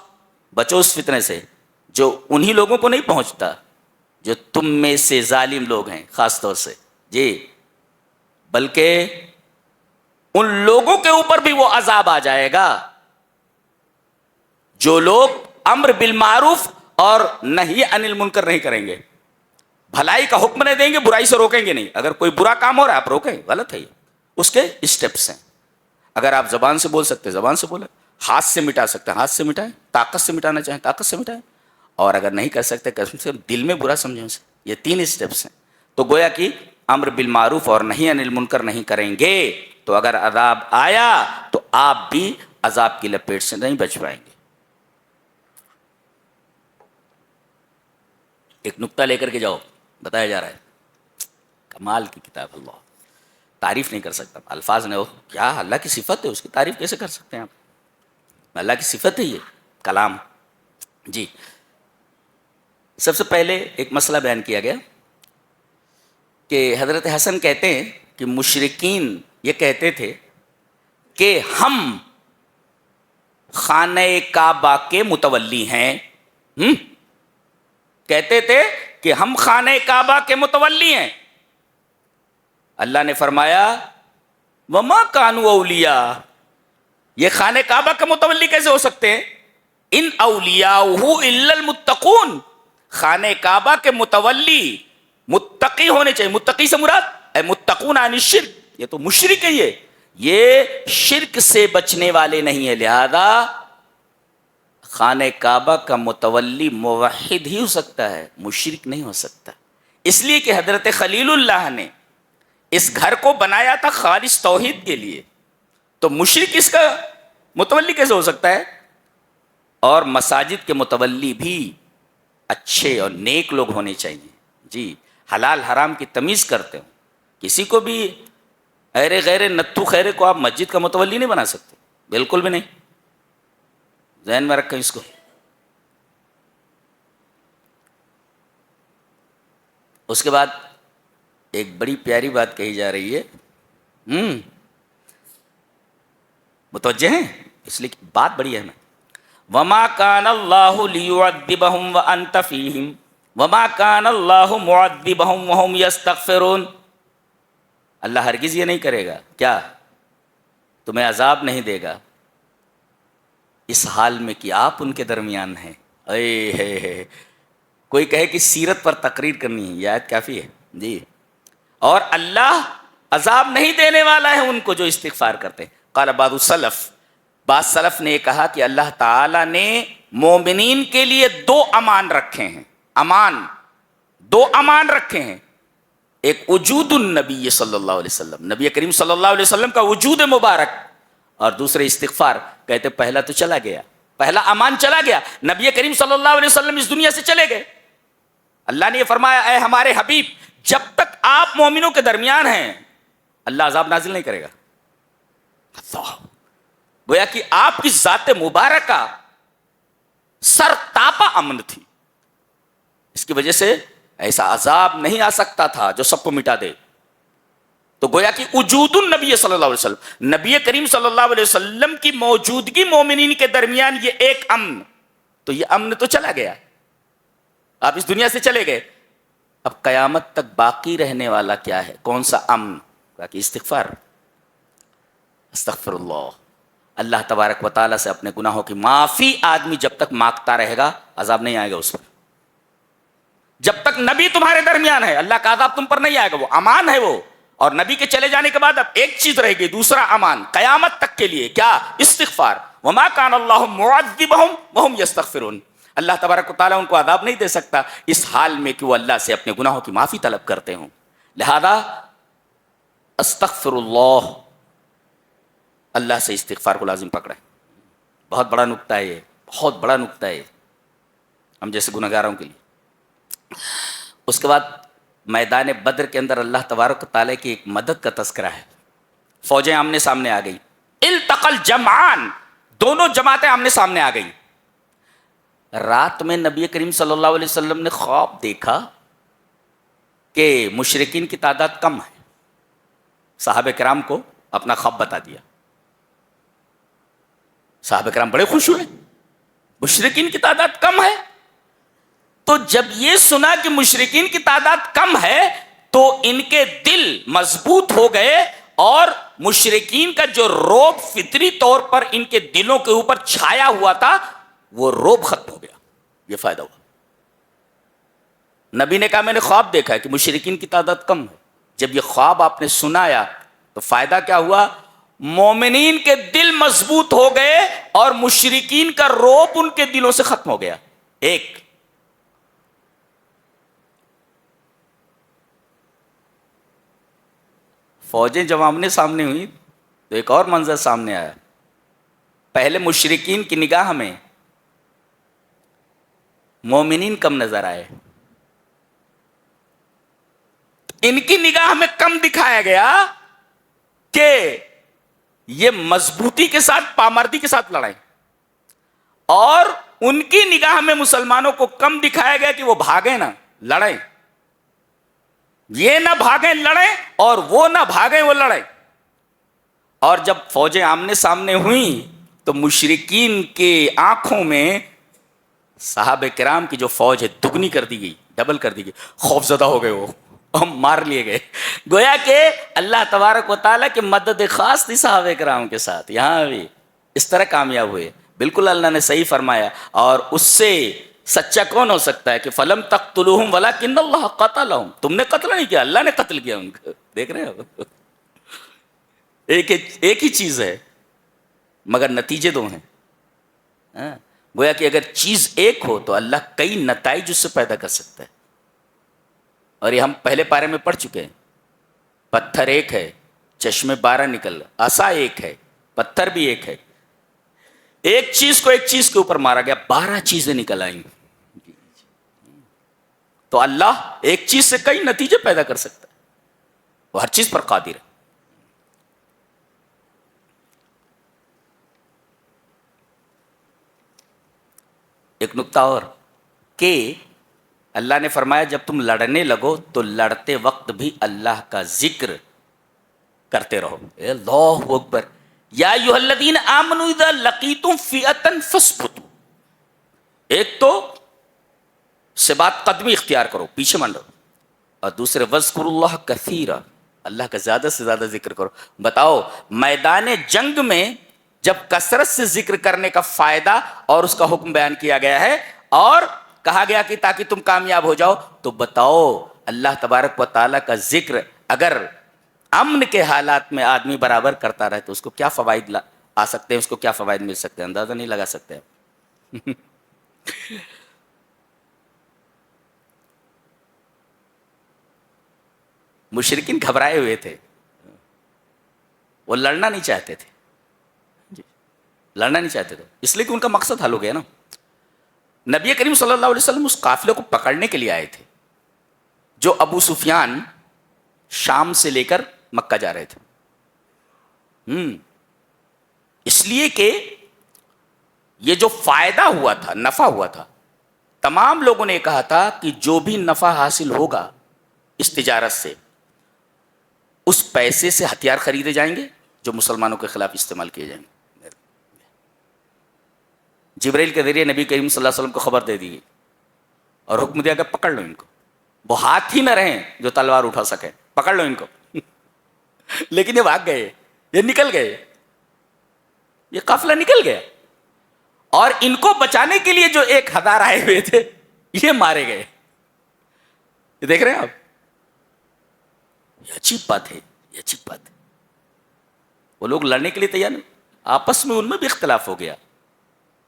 بچو اس فتنے سے جو انہی لوگوں کو نہیں پہنچتا جو تم میں سے ظالم لوگ ہیں خاص طور سے، جی بلکہ ان لوگوں کے اوپر بھی وہ عذاب آ جائے گا جو لوگ امر بالمعروف اور نہی عن المنکر نہیں کریں گے، بھلائی کا حکم نہیں دیں گے، برائی سے روکیں گے نہیں. اگر کوئی برا کام ہو رہا ہے آپ روکیں، غلط ہے یہ. اس کے اسٹیپس ہیں. اگر آپ زبان سے بول سکتے زبان سے بولیں، ہاتھ سے مٹا سکتے ہیں ہاتھ سے مٹائیں، طاقت سے مٹانا چاہیں طاقت سے مٹائیں، اور اگر نہیں کر سکتے قسم سے دل میں برا سمجھیں اسے. یہ 3 اسٹیپس ہیں. تو گویا کہ امر بالمعروف اور نہی عن المنکر نہیں کریں گے تو اگر عذاب آیا تو آپ بھی عذاب کی لپیٹ سے نہیں بچ پائیں گے. ایک نقطہ لے کر کے جاؤ، بتایا جا رہا ہے. کمال کی کتاب. اللہ تعریف نہیں کر سکتا، الفاظ نے ہو کیا اللہ کی صفت ہے، اس کی تعریف کیسے کر سکتے ہیں آپ؟ اللہ کی صفت ہے یہ کلام. جی سب سے پہلے ایک مسئلہ بیان کیا گیا کہ حضرت حسن کہتے ہیں کہ مشرکین یہ کہتے تھے کہ ہم خانہ کعبہ کے متولی ہیں. کہتے تھے کہ ہم خانہ کعبہ کے متولی ہیں. اللہ نے فرمایا وما کانوا اولیاء، یہ خانہ کعبہ کا متولی کیسے ہو سکتے ہیں؟ ان اولیاءہ الا المتقون، خانہ کعبہ کے متولی متقی ہونے چاہیے. متقی سے مراد اے متقون عن الشرک، یہ تو مشرک ہے، یہ شرک سے بچنے والے نہیں ہیں. لہذا خانہ کعبہ کا متولی موحد ہی ہو سکتا ہے، مشرک نہیں ہو سکتا. اس لیے کہ حضرت خلیل اللہ نے اس گھر کو بنایا تھا خالص توحید کے لیے، تو مشرک اس کا متولی کیسے ہو سکتا ہے؟ اور مساجد کے متولی بھی اچھے اور نیک لوگ ہونے چاہیے. جی حلال حرام کی تمیز کرتے ہوں. کسی کو بھی ایرے غیر نتھو خیرے کو آپ مسجد کا متولی نہیں بنا سکتے، بالکل بھی نہیں. ذہن میں رکھیں اس کو. اس کے بعد ایک بڑی پیاری بات کہی جا رہی ہے. متوجہ ہیں؟ اس لیے بات بڑی اہم ہے. وما کان اللہ لیعذبہم وانت فیہم وما کان اللہ معذبہم وہم یستغفرون. اللہ ہرگز یہ نہیں کرے گا کیا؟ تمہیں عذاب نہیں دے گا اس حال میں کہ آپ ان کے درمیان ہیں. اے کوئی کہے کہ سیرت پر تقریر کرنی ہے، یہ آیت کافی ہے. جی اور اللہ عذاب نہیں دینے والا ہے ان کو جو استغفار کرتے ہیں. قال بعض السلف، بعض سلف نے کہا کہ اللہ تعالیٰ نے مومنین کے لیے 2 امان رکھے ہیں. دو امان رکھے ہیں. ایک وجود النبی صلی اللہ علیہ وسلم، نبی کریم صلی اللہ علیہ وسلم کا وجود مبارک، اور دوسرے استغفار. کہتے پہلا تو چلا گیا، پہلا امان چلا گیا، نبی کریم صلی اللہ علیہ وسلم اس دنیا سے چلے گئے. اللہ نے یہ فرمایا اے ہمارے حبیب جب تک آپ مومنوں کے درمیان ہیں اللہ عذاب نازل نہیں کرے گا. گویا کہ آپ کی ذات مبارکہ سر تاپا امن تھی، اس کی وجہ سے ایسا عذاب نہیں آ سکتا تھا جو سب کو مٹا دے. تو گویا کہ وجود النبی صلی اللہ علیہ وسلم، نبی کریم صلی اللہ علیہ وسلم کی موجودگی مومنین کے درمیان یہ ایک امن. تو یہ امن تو چلا گیا، آپ اس دنیا سے چلے گئے. اب قیامت تک باقی رہنے والا کیا ہے؟ کون سا امن؟ کہ استغفار. استغفر اللہ. اللہ تبارک و تعالیٰ سے اپنے گناہوں کی معافی آدمی جب تک مانگتا رہے گا عذاب نہیں آئے گا اس پر. جب تک نبی تمہارے درمیان ہے اللہ کا عذاب تم پر نہیں آئے گا. وہ امان ہے وہ. اور نبی کے چلے جانے کے بعد اب ایک چیز رہے گی، دوسرا امان قیامت تک کے لیے، کیا؟ استغفار. وما کان اللہ معذبہم وہم یستغفرون. اللہ تبارک و تعالیٰ ان کو عذاب نہیں دے سکتا اس حال میں کہ وہ اللہ سے اپنے گناہوں کی معافی طلب کرتے ہوں. لہذا استغفر اللہ، اللہ سے استغفار کو لازم پکڑیں. بہت بڑا نکتہ ہے یہ، بہت بڑا نکتہ ہے ہم جیسے گنہگاروں کے لیے. اس کے بعد میدان بدر کے اندر اللہ تبارک و تعالیٰ کی ایک مدد کا تذکرہ ہے. فوجیں آمنے سامنے آ گئی. التقل جمعان، دونوں جماعتیں آمنے سامنے آ گئی. رات میں نبی کریم صلی اللہ علیہ وسلم نے خواب دیکھا کہ مشرکین کی تعداد کم ہے. صحابہ کرام کو اپنا خواب بتا دیا. صحابہ کرام بڑے خوش ہوئے، مشرکین کی تعداد کم ہے. تو جب یہ سنا کہ مشرکین کی تعداد کم ہے تو ان کے دل مضبوط ہو گئے، اور مشرکین کا جو رعب فطری طور پر ان کے دلوں کے اوپر چھایا ہوا تھا وہ روب ختم ہو گیا، یہ فائدہ ہوا۔ نبی نے کہا میں نے خواب دیکھا ہے کہ مشرکین کی تعداد کم ہے۔ جب یہ خواب آپ نے سنایا تو فائدہ کیا ہوا؟ مومنین کے دل مضبوط ہو گئے اور مشرکین کا روب ان کے دلوں سے ختم ہو گیا۔ ایک فوجیں جب آمنے سامنے ہوئی تو ایک اور منظر سامنے آیا۔ پہلے مشرکین کی نگاہ میں مومنین کم نظر آئے، ان کی نگاہ میں کم دکھایا گیا کہ یہ مضبوطی کے ساتھ پامردی کے ساتھ لڑائیں، اور ان کی نگاہ میں مسلمانوں کو کم دکھایا گیا کہ وہ بھاگیں نہ لڑیں، یہ نہ بھاگیں لڑیں اور وہ نہ بھاگیں وہ لڑیں۔ اور جب فوجیں آمنے سامنے ہوئیں تو مشرکین کے آنکھوں میں صحابہ کرام کی جو فوج ہے دگنی کر دی گئی، ڈبل کر دی گئی، خوف زدہ ہو گئے، وہ ہم مار لیے گئے۔ گویا کہ اللہ تبارک و تعالیٰ کی مدد خاص تھی صحابہ کرام کے ساتھ، یہاں بھی اس طرح کامیاب ہوئے۔ بالکل اللہ نے صحیح فرمایا، اور اس سے سچا کون ہو سکتا ہے کہ فلم تقتلوہم ولکن اللہ قتلہم، تم نے قتل نہیں کیا، اللہ نے قتل کیا ان کو۔ دیکھ رہے ہو، ایک ہی چیز ہے مگر نتیجے دو ہیں۔ گویا کہ اگر چیز ایک ہو تو اللہ کئی نتائج اس سے پیدا کر سکتا ہے، اور یہ ہم پہلے پارے میں پڑھ چکے ہیں۔ پتھر ایک ہے، چشمے 12 نکل، عصا ایک ہے، پتھر بھی ایک ہے، ایک چیز کو ایک چیز کے اوپر مارا گیا، 12 چیزیں نکل آئیں۔ تو اللہ ایک چیز سے کئی نتیجے پیدا کر سکتا ہے، وہ ہر چیز پر قادر ہے۔ ایک نکتہ اور کہ اللہ نے فرمایا جب تم لڑنے لگو تو لڑتے وقت بھی اللہ کا ذکر کرتے رہو۔ اللہ اکبر۔ یا ایھا الذین آمنوا اذا لقیتم فئۃ فاثبتوا، ایک تو ثبات قدمی اختیار کرو، پیچھے منڈو، اور دوسرے واذکروا اللہ کثیرا، اللہ کا زیادہ سے زیادہ ذکر کرو۔ بتاؤ میدان جنگ میں جب کثرت سے ذکر کرنے کا فائدہ اور اس کا حکم بیان کیا گیا ہے اور کہا گیا کہ تاکہ تم کامیاب ہو جاؤ، تو بتاؤ اللہ تبارک و تعالیٰ کا ذکر اگر امن کے حالات میں آدمی برابر کرتا رہے تو اس کو کیا فوائد آ سکتے ہیں، اس کو کیا فوائد مل سکتے ہیں، اندازہ نہیں لگا سکتے۔ مشرکین گھبرائے ہوئے تھے، وہ لڑنا نہیں چاہتے تھے، لڑنا نہیں چاہتے تھے، اس لیے کہ ان کا مقصد حل ہو گیا نا۔ نبی کریم صلی اللہ علیہ وسلم اس قافلے کو پکڑنے کے لیے آئے تھے جو ابو سفیان شام سے لے کر مکہ جا رہے تھے۔ اس لیے کہ یہ جو فائدہ ہوا تھا، نفع ہوا تھا، تمام لوگوں نے کہا تھا کہ جو بھی نفع حاصل ہوگا اس تجارت سے، اس پیسے سے ہتھیار خریدے جائیں گے جو مسلمانوں کے خلاف استعمال کیے جائیں گے۔ جبرائیل کے ذریعے نبی کریم صلی اللہ علیہ وسلم کو خبر دے دی گئی اور حکم دیا کہ پکڑ لو ان کو، وہ ہاتھ ہی نہ رہیں جو تلوار اٹھا سکے، پکڑ لو ان کو۔ لیکن یہ بھاگ گئے، یہ نکل گئے، یہ قافلہ نکل گیا، اور ان کو بچانے کے لیے جو 1000 آئے ہوئے تھے یہ مارے گئے۔ یہ دیکھ رہے ہیں آپ، یہ عجیب بات ہے، یہ عجیب بات ہے۔ وہ لوگ لڑنے کے لیے تیار نہیں، آپس میں ان میں بھی اختلاف ہو گیا۔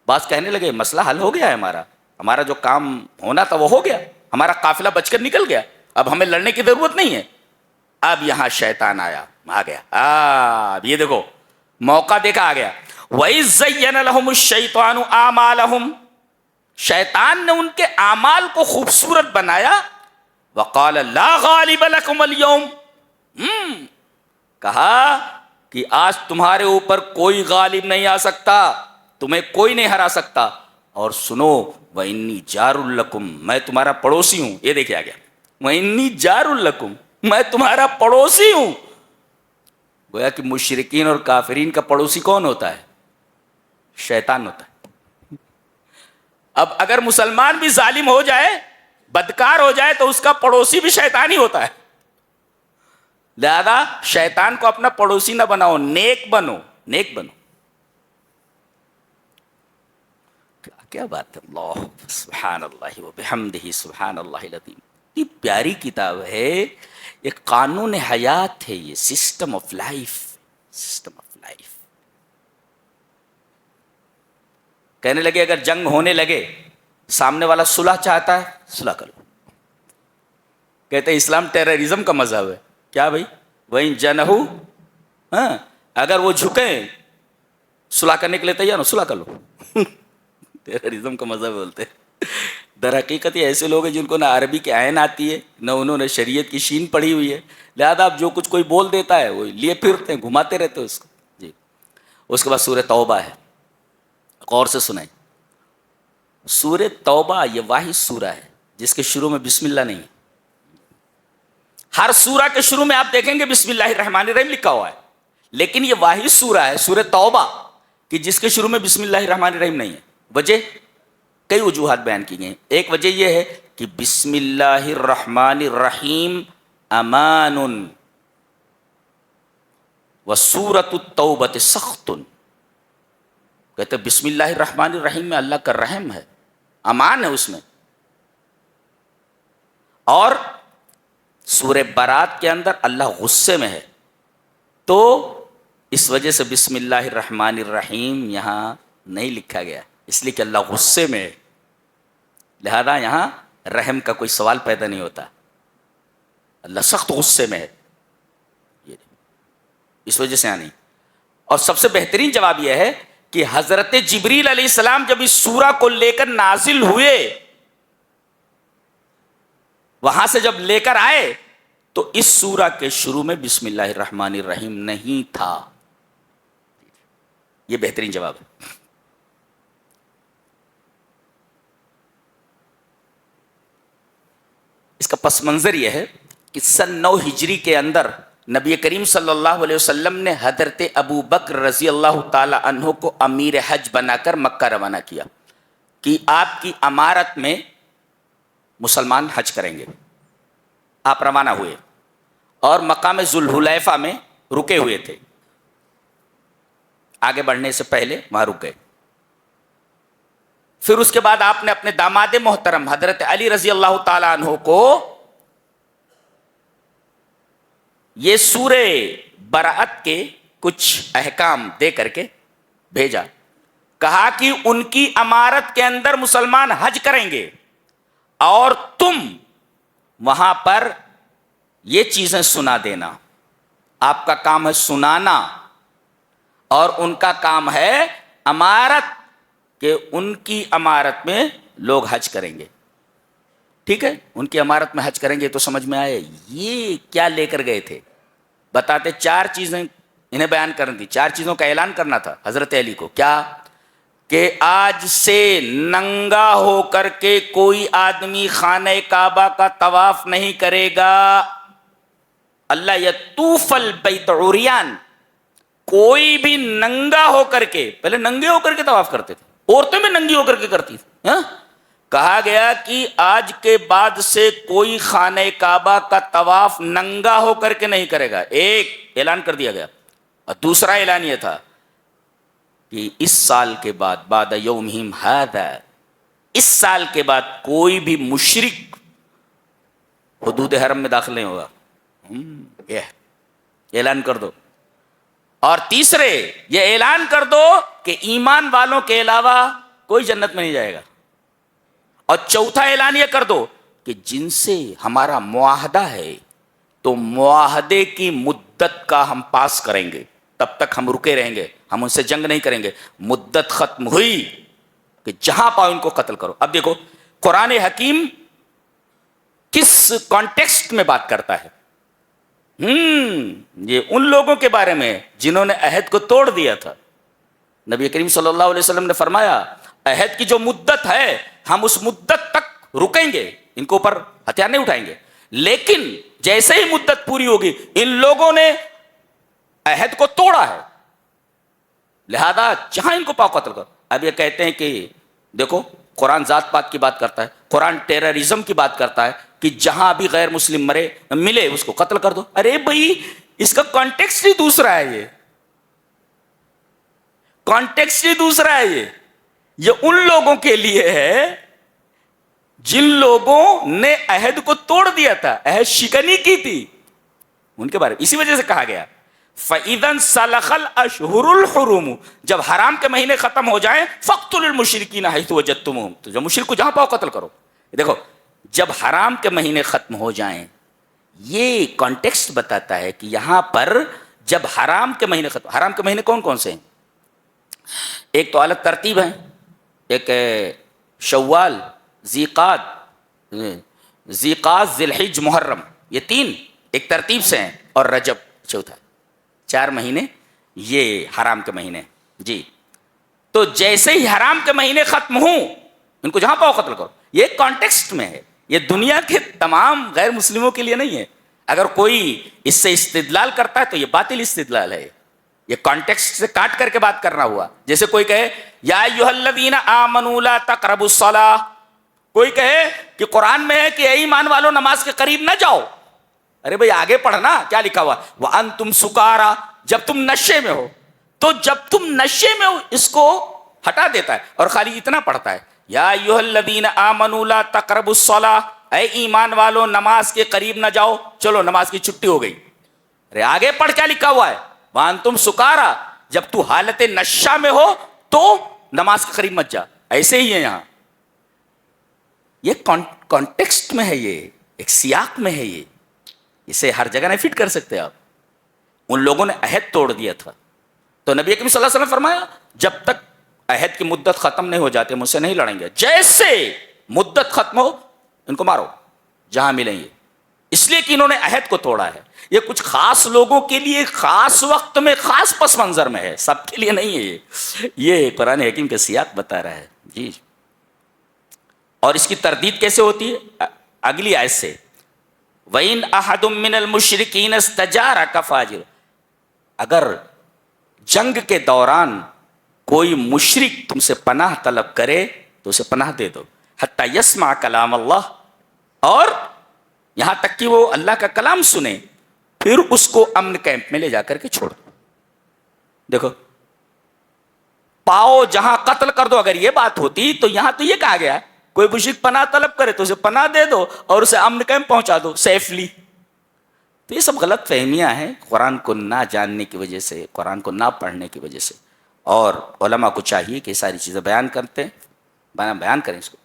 بعض کہنے لگے مسئلہ حل ہو گیا ہے، ہمارا جو کام ہونا تھا وہ ہو گیا، ہمارا قافلہ بچ کر نکل گیا، اب ہمیں لڑنے کی ضرورت نہیں ہے۔ اب یہاں شیطان آیا، آ گیا، اب یہ دیکھو موقع دیکھا، آ گیا۔ وَإِذْ زَيَّنَ لَهُمُ الشَّيْطَانُ أَعْمَالَهُمْ، شیطان نے ان کے اعمال کو خوبصورت بنایا۔ وَقَالَ لَا غَالِبَ لَكُمُ الْيَوْمَ، کہا کہ آج تمہارے اوپر کوئی غالب نہیں آ سکتا، تمہیں کوئی نہیں ہرا سکتا، اور سنو وَإِنِّي جَارٌ لَكُمْ، میں تمہارا پڑوسی ہوں۔ یہ دیکھیں آ گیا، وَإِنِّي جَارٌ لَكُمْ، میں تمہارا پڑوسی ہوں۔ گویا کہ مشرکین اور کافرین کا پڑوسی کون ہوتا ہے؟ شیطان ہوتا ہے۔ اب اگر مسلمان بھی ظالم ہو جائے، بدکار ہو جائے، تو اس کا پڑوسی بھی شیطان ہی ہوتا ہے۔ لہذا شیطان کو اپنا پڑوسی نہ بناؤ، نیک بنو، نیک بنو۔ کیا بات ہے، اللہ سبحان اللہ و بحمدہ سبحان اللہ العظیم. یہ پیاری کتاب ہے، ایک قانون حیات ہے، یہ system of life, system of life. کہنے لگے اگر جنگ ہونے لگے، سامنے والا صلح چاہتا ہے، صلح کرو. کہتے ہیں اسلام ٹیررزم کا مذہب ہے. کیا بھائی؟ وَإِن جَنَحُوا، ہاں اگر وہ جھکیں صلح کرنے کے لیے تیار ہو، صلح کر لو. ٹیررزم کا مذہب بولتے ہیں. در حقیقت یہ ایسے لوگ ہیں جن کو نہ عربی کی عین آتی ہے، نہ انہوں نے شریعت کی شین پڑھی ہوئی ہے، لہذا آپ جو کچھ کوئی بول دیتا ہے وہ لیے پھرتے ہیں، گھماتے رہتے ہیں اس کو. جی اس کے بعد سورہ توبہ ہے، غور سے سنیں. سورہ توبہ یہ واحد سورہ ہے جس کے شروع میں بسم اللہ نہیں ہے. ہر سورہ کے شروع میں آپ دیکھیں گے بسم اللہ الرحمن الرحیم لکھا ہوا ہے، لیکن یہ واحد سورہ ہے سورہ توبہ کہ جس کے شروع میں بسم اللہ الرحمن الرحیم نہیں ہے. وجہ کئی وجوہات بیان کی گئی ہیں. ایک وجہ یہ ہے کہ بسم اللہ الرحمن الرحیم امان وسورۃ التوبۃ سخت. کہتے ہیں بسم اللہ الرحمن الرحیم میں اللہ کا رحم ہے، امان ہے اس میں. اور سورہ برات کے اندر اللہ غصے میں ہے، تو اس وجہ سے بسم اللہ الرحمن الرحیم یہاں نہیں لکھا گیا، اس لیے کہ اللہ غصے میں ہے، لہذا یہاں رحم کا کوئی سوال پیدا نہیں ہوتا. اللہ سخت غصے میں ہے، اس وجہ سے یہاں نہیں. اور سب سے بہترین جواب یہ ہے کہ حضرت جبریل علیہ السلام جب اس سورہ کو لے کر نازل ہوئے، وہاں سے جب لے کر آئے تو اس سورہ کے شروع میں بسم اللہ الرحمن الرحیم نہیں تھا. یہ بہترین جواب ہے. اس کا پس منظر یہ ہے کہ سن 9 ہجری کے اندر نبی کریم صلی اللہ علیہ وسلم نے حضرت ابو بکر رضی اللہ تعالی عنہ کو امیر حج بنا کر مکہ روانہ کیا کہ آپ کی امارت میں مسلمان حج کریں گے. آپ روانہ ہوئے اور مقام ذوالحلیفہ میں رکے ہوئے تھے، آگے بڑھنے سے پہلے وہاں رک گئے. پھر اس کے بعد آپ نے اپنے داماد محترم حضرت علی رضی اللہ تعالی عنہ کو یہ سورہ برأت کے کچھ احکام دے کر کے بھیجا. کہا کہ ان کی امارت کے اندر مسلمان حج کریں گے اور تم وہاں پر یہ چیزیں سنا دینا. آپ کا کام ہے سنانا اور ان کا کام ہے امارت، کہ ان کی امارت میں لوگ حج کریں گے. ٹھیک ہے، ان کی امارت میں حج کریں گے. تو سمجھ میں آئے یہ کیا لے کر گئے تھے. بتاتے 4 چیزیں انہیں بیان کرنی تھی، 4 چیزوں کا اعلان کرنا تھا حضرت علی کو. کیا؟ کہ آج سے ننگا ہو کر کے کوئی آدمی خانہ کعبہ کا طواف نہیں کرے گا. اللہ یطوف البیت عریان، کوئی بھی ننگا ہو کر کے، پہلے ننگے ہو کر کے طواف کرتے تھے، عورتیں بھی ننگی ہو کر کے کرتی تھی. کہا گیا کہ آج کے بعد سے کوئی خانہ کعبہ کا طواف ننگا ہو کر کے نہیں کرے گا. ایک اعلان کر دیا گیا. اور دوسرا اعلان یہ تھا کہ اس سال کے بعد بعد یومہم ھذا، اس سال کے بعد کوئی بھی مشرک حدود حرم میں داخل نہیں ہوگا. یہ اعلان کر دو. اور تیسرے یہ اعلان کر دو کہ ایمان والوں کے علاوہ کوئی جنت میں نہیں جائے گا. اور چوتھا اعلان یہ کر دو کہ جن سے ہمارا معاہدہ ہے تو معاہدے کی مدت کا ہم پاس کریں گے، تب تک ہم رکے رہیں گے، ہم ان سے جنگ نہیں کریں گے. مدت ختم ہوئی کہ جہاں پاؤ ان کو قتل کرو. اب دیکھو قرآن حکیم کس کانٹیکسٹ میں بات کرتا ہے. یہ ان لوگوں کے بارے میں جنہوں نے عہد کو توڑ دیا تھا. نبی کریم صلی اللہ علیہ وسلم نے فرمایا عہد کی جو مدت ہے ہم اس مدت تک رکیں گے، ان کو اوپر ہتھیار نہیں اٹھائیں گے. لیکن جیسے ہی مدت پوری ہوگی ان لوگوں نے عہد کو توڑا ہے، لہذا جہاں ان کو پاؤ قتل کرو. اب یہ کہتے ہیں کہ دیکھو قرآن ذات پات کی بات کرتا ہے، قرآن ٹیررزم کی بات کرتا ہے کہ جہاں بھی غیر مسلم ملے اس کو قتل کر دو. ارے بھائی اس کا کانٹیکسٹ ہی دوسرا ہے، یہ کانٹیکسٹ ہی دوسرا ہے. یہ ان لوگوں کے لیے ہے جن لوگوں نے عہد کو توڑ دیا تھا، عہد شکنی کی تھی، ان کے بارے میں اسی وجہ سے کہا گیا فَإِذَا انسَلَخَ الْأَشْهُرُ الْحُرُمُ، جب حرام کے مہینے ختم ہو جائیں فَاقْتُلُوا الْمُشْرِكِينَ حَيْثُ وَجَدتُّمُوهُمْ، تو جب مشرک کو جہاں پاؤ قتل کرو. دیکھو جب حرام کے مہینے ختم ہو جائیں، یہ کانٹیکسٹ بتاتا ہے کہ یہاں پر جب حرام کے مہینے ختم، حرام کے مہینے کون کون سے ہیں؟ ایک تو الگ ترتیب ہے، ایک شوال، ذی قعدہ، ذی الحج، محرم، یہ تین ایک ترتیب سے ہیں، اور رجب چوتھا. 4 مہینے یہ حرام کے مہینے. جی تو جیسے ہی حرام کے مہینے ختم ہوں ان کو جہاں پاؤ قتل کرو. یہ ایک کانٹیکسٹ میں ہے، یہ دنیا کے تمام غیر مسلموں کے لیے نہیں ہے. اگر کوئی اس سے استدلال کرتا ہے تو یہ باطل استدلال ہے، یہ کانٹیکسٹ سے کاٹ کر کے بات کرنا ہوا. جیسے کوئی کہے یا ایھا الذین آمنوا لا تقربوا الصلاۃ، کوئی کہے کہ قرآن میں ہے کہ اے ایمان والو نماز کے قریب نہ جاؤ. ارے بھئی آگے پڑھنا کیا لکھا ہوا، وَأَنْتُمْ سُكَارَىٰ، جب تم نشے میں ہو. تو جب تم نشے میں ہو اس کو ہٹا دیتا ہے اور خالی اتنا پڑھتا ہے یا ایھا الذین آمنوا لا تقربوا الصلاۃ، اے ایمان والو نماز کے قریب نہ جاؤ. چلو نماز کی چھٹی ہو گئی. ارے آگے پڑھ کیا لکھا ہوا ہے، وَأَنْتُمْ سُكَارَىٰ، جب تو حالت نشہ میں ہو تو نماز کے قریب مت جا. ایسے ہی ہے یہاں، یہ کانٹیکسٹ میں ہے، یہ ایک سیاق میں ہے، یہ اسے ہر جگہ نہیں فٹ کر سکتے آپ. ان لوگوں نے عہد توڑ دیا تھا تو نبی اکرم صلی اللہ علیہ وسلم نے فرمایا جب تک عہد کی مدت ختم نہیں ہو جاتے مجھ سے نہیں لڑیں گے. جیسے مدت ختم ہو ان کو مارو جہاں ملیں گے، اس لیے کہ انہوں نے عہد کو توڑا ہے. یہ کچھ خاص لوگوں کے لیے خاص وقت میں خاص پس منظر میں ہے، سب کے لیے نہیں ہے. یہ قرآن حکیم کا سیاق بتا رہا ہے. جی اور اس کی تردید کیسے ہوتی ہے؟ اگلی آیت سے وَإِنْ أَحَدٌ مِّنَ الْمُشْرِكِينَ اسْتَجَارَكَ فَأَجِرْهُ، اگر جنگ کے دوران کوئی مشرک تم سے پناہ طلب کرے تو اسے پناہ دے دو. حتی یسمع کلام اللہ، اور یہاں تک کہ وہ اللہ کا کلام سنے، پھر اس کو امن کیمپ میں لے جا کر کے چھوڑ دو. دیکھو پاؤ جہاں قتل کر دو، اگر یہ بات ہوتی تو یہاں تو یہ کہا گیا کوئی مشرک پناہ طلب کرے تو اسے پناہ دے دو اور اسے امن کیمپ پہنچا دو سیفلی. تو یہ سب غلط فہمیاں ہیں قرآن کو نہ جاننے کی وجہ سے، قرآن کو نہ پڑھنے کی وجہ سے. اور علماء کو چاہیے کہ یہ ساری چیزیں بیان کرتے ہیں، بیان کریں اس کو.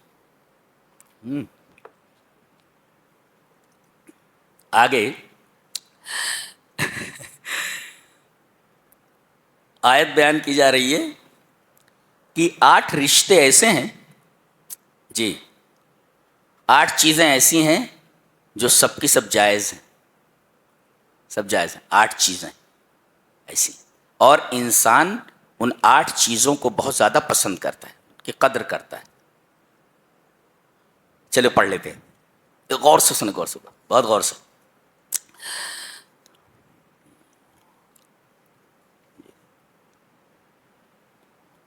آگے آیت بیان کی جا رہی ہے کہ 8 رشتے ایسے ہیں، جی 8 چیزیں ایسی ہیں جو سب کی سب جائز ہیں، سب جائز ہیں. 8 چیزیں ایسی، اور انسان ان 8 چیزوں کو بہت زیادہ پسند کرتا ہے، کہ قدر کرتا ہے. چلو پڑھ لیتے ہیں، غور سے سنیں، غور سے، بہت غور سے.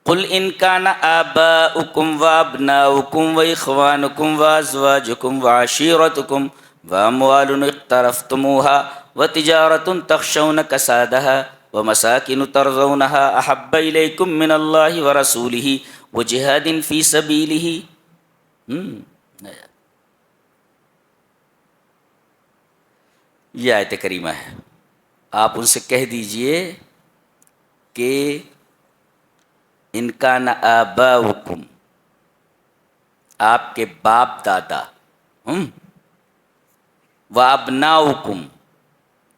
قل ان كان آباؤكم وابناؤكم واخوانكم وازواجكم وعشيرتكم واموال اقترفتموها وتجارة تخشون كسادها ومساكن ترضونها احب اليكم من الله ورسوله وجهاد في سبيله. یہ آیت کریمہ ہے. آپ ان سے کہہ دیجئے کہ ان کان آباؤکم، آپ کے باپ دادا، وابناؤکم،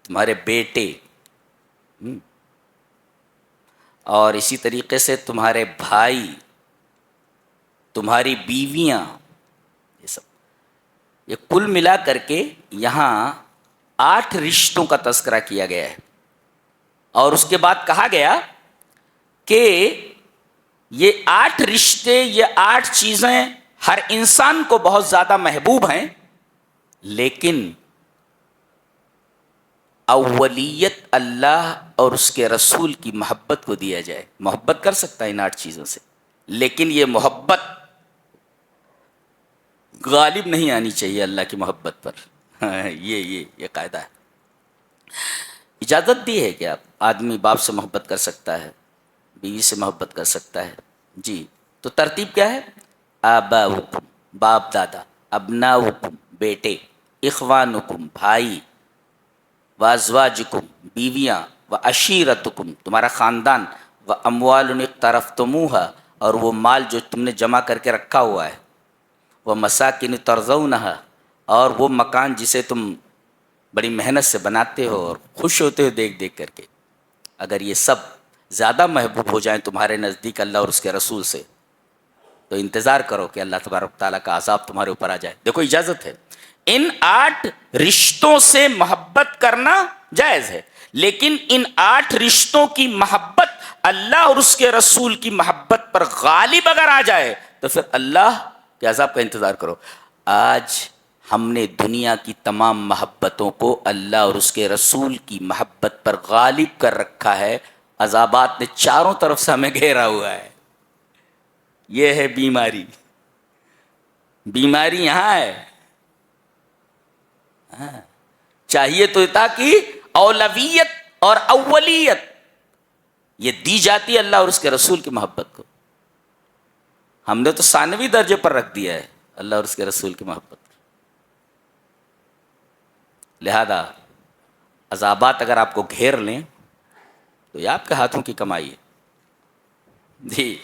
تمہارے بیٹے، اور اسی طریقے سے تمہارے بھائی، تمہاری بیویاں، یہ سب، یہ کل ملا کر کے یہاں 8 رشتوں کا تذکرہ کیا گیا ہے. اور اس کے بعد کہا گیا کہ یہ 8 رشتے، یہ 8 چیزیں ہر انسان کو بہت زیادہ محبوب ہیں، لیکن اولیت اللہ اور اس کے رسول کی محبت کو دیا جائے. محبت کر سکتا ہے ان 8 چیزوں سے، لیکن یہ محبت غالب نہیں آنی چاہیے اللہ کی محبت پر. یہ قاعدہ ہے. اجازت دی ہے کہ آپ آدمی باپ سے محبت کر سکتا ہے، بیوی سے محبت کر سکتا ہے. جی تو ترتیب کیا ہے؟ آباؤکم باپ دادا، ابناؤکم بیٹے، اخوانکم بھائی، وازواجکم بیویاں، وعشیرتکم تمہارا خاندان، واموال اقترفتموها اور وہ مال جو تم نے جمع کر کے رکھا ہوا ہے، ومساکن ترضونها اور وہ مکان جسے تم بڑی محنت سے بناتے ہو اور خوش ہوتے ہو دیکھ دیکھ کر کے. اگر یہ سب زیادہ محبوب ہو جائیں تمہارے نزدیک اللہ اور اس کے رسول سے تو انتظار کرو کہ اللہ تبارک تعالیٰ کا عذاب تمہارے اوپر آ جائے. دیکھو اجازت ہے، ان 8 رشتوں سے محبت کرنا جائز ہے، لیکن ان 8 رشتوں کی محبت اللہ اور اس کے رسول کی محبت پر غالب اگر آ جائے تو پھر اللہ کے عذاب کا انتظار کرو. آج ہم نے دنیا کی تمام محبتوں کو اللہ اور اس کے رسول کی محبت پر غالب کر رکھا ہے. عذابات نے چاروں طرف سے ہمیں گھیرا ہوا ہے. یہ ہے بیماری. بیماری یہاں ہے. چاہیے تو تھا کہ اولویت اور اولیت یہ دی جاتی ہے اللہ اور اس کے رسول کی محبت کو. ہم نے تو ثانوی درجے پر رکھ دیا ہے اللہ اور اس کے رسول کی محبت. لہذا عذابات اگر آپ کو گھیر لیں تو یہ آپ کے ہاتھوں کی کمائی ہے. جی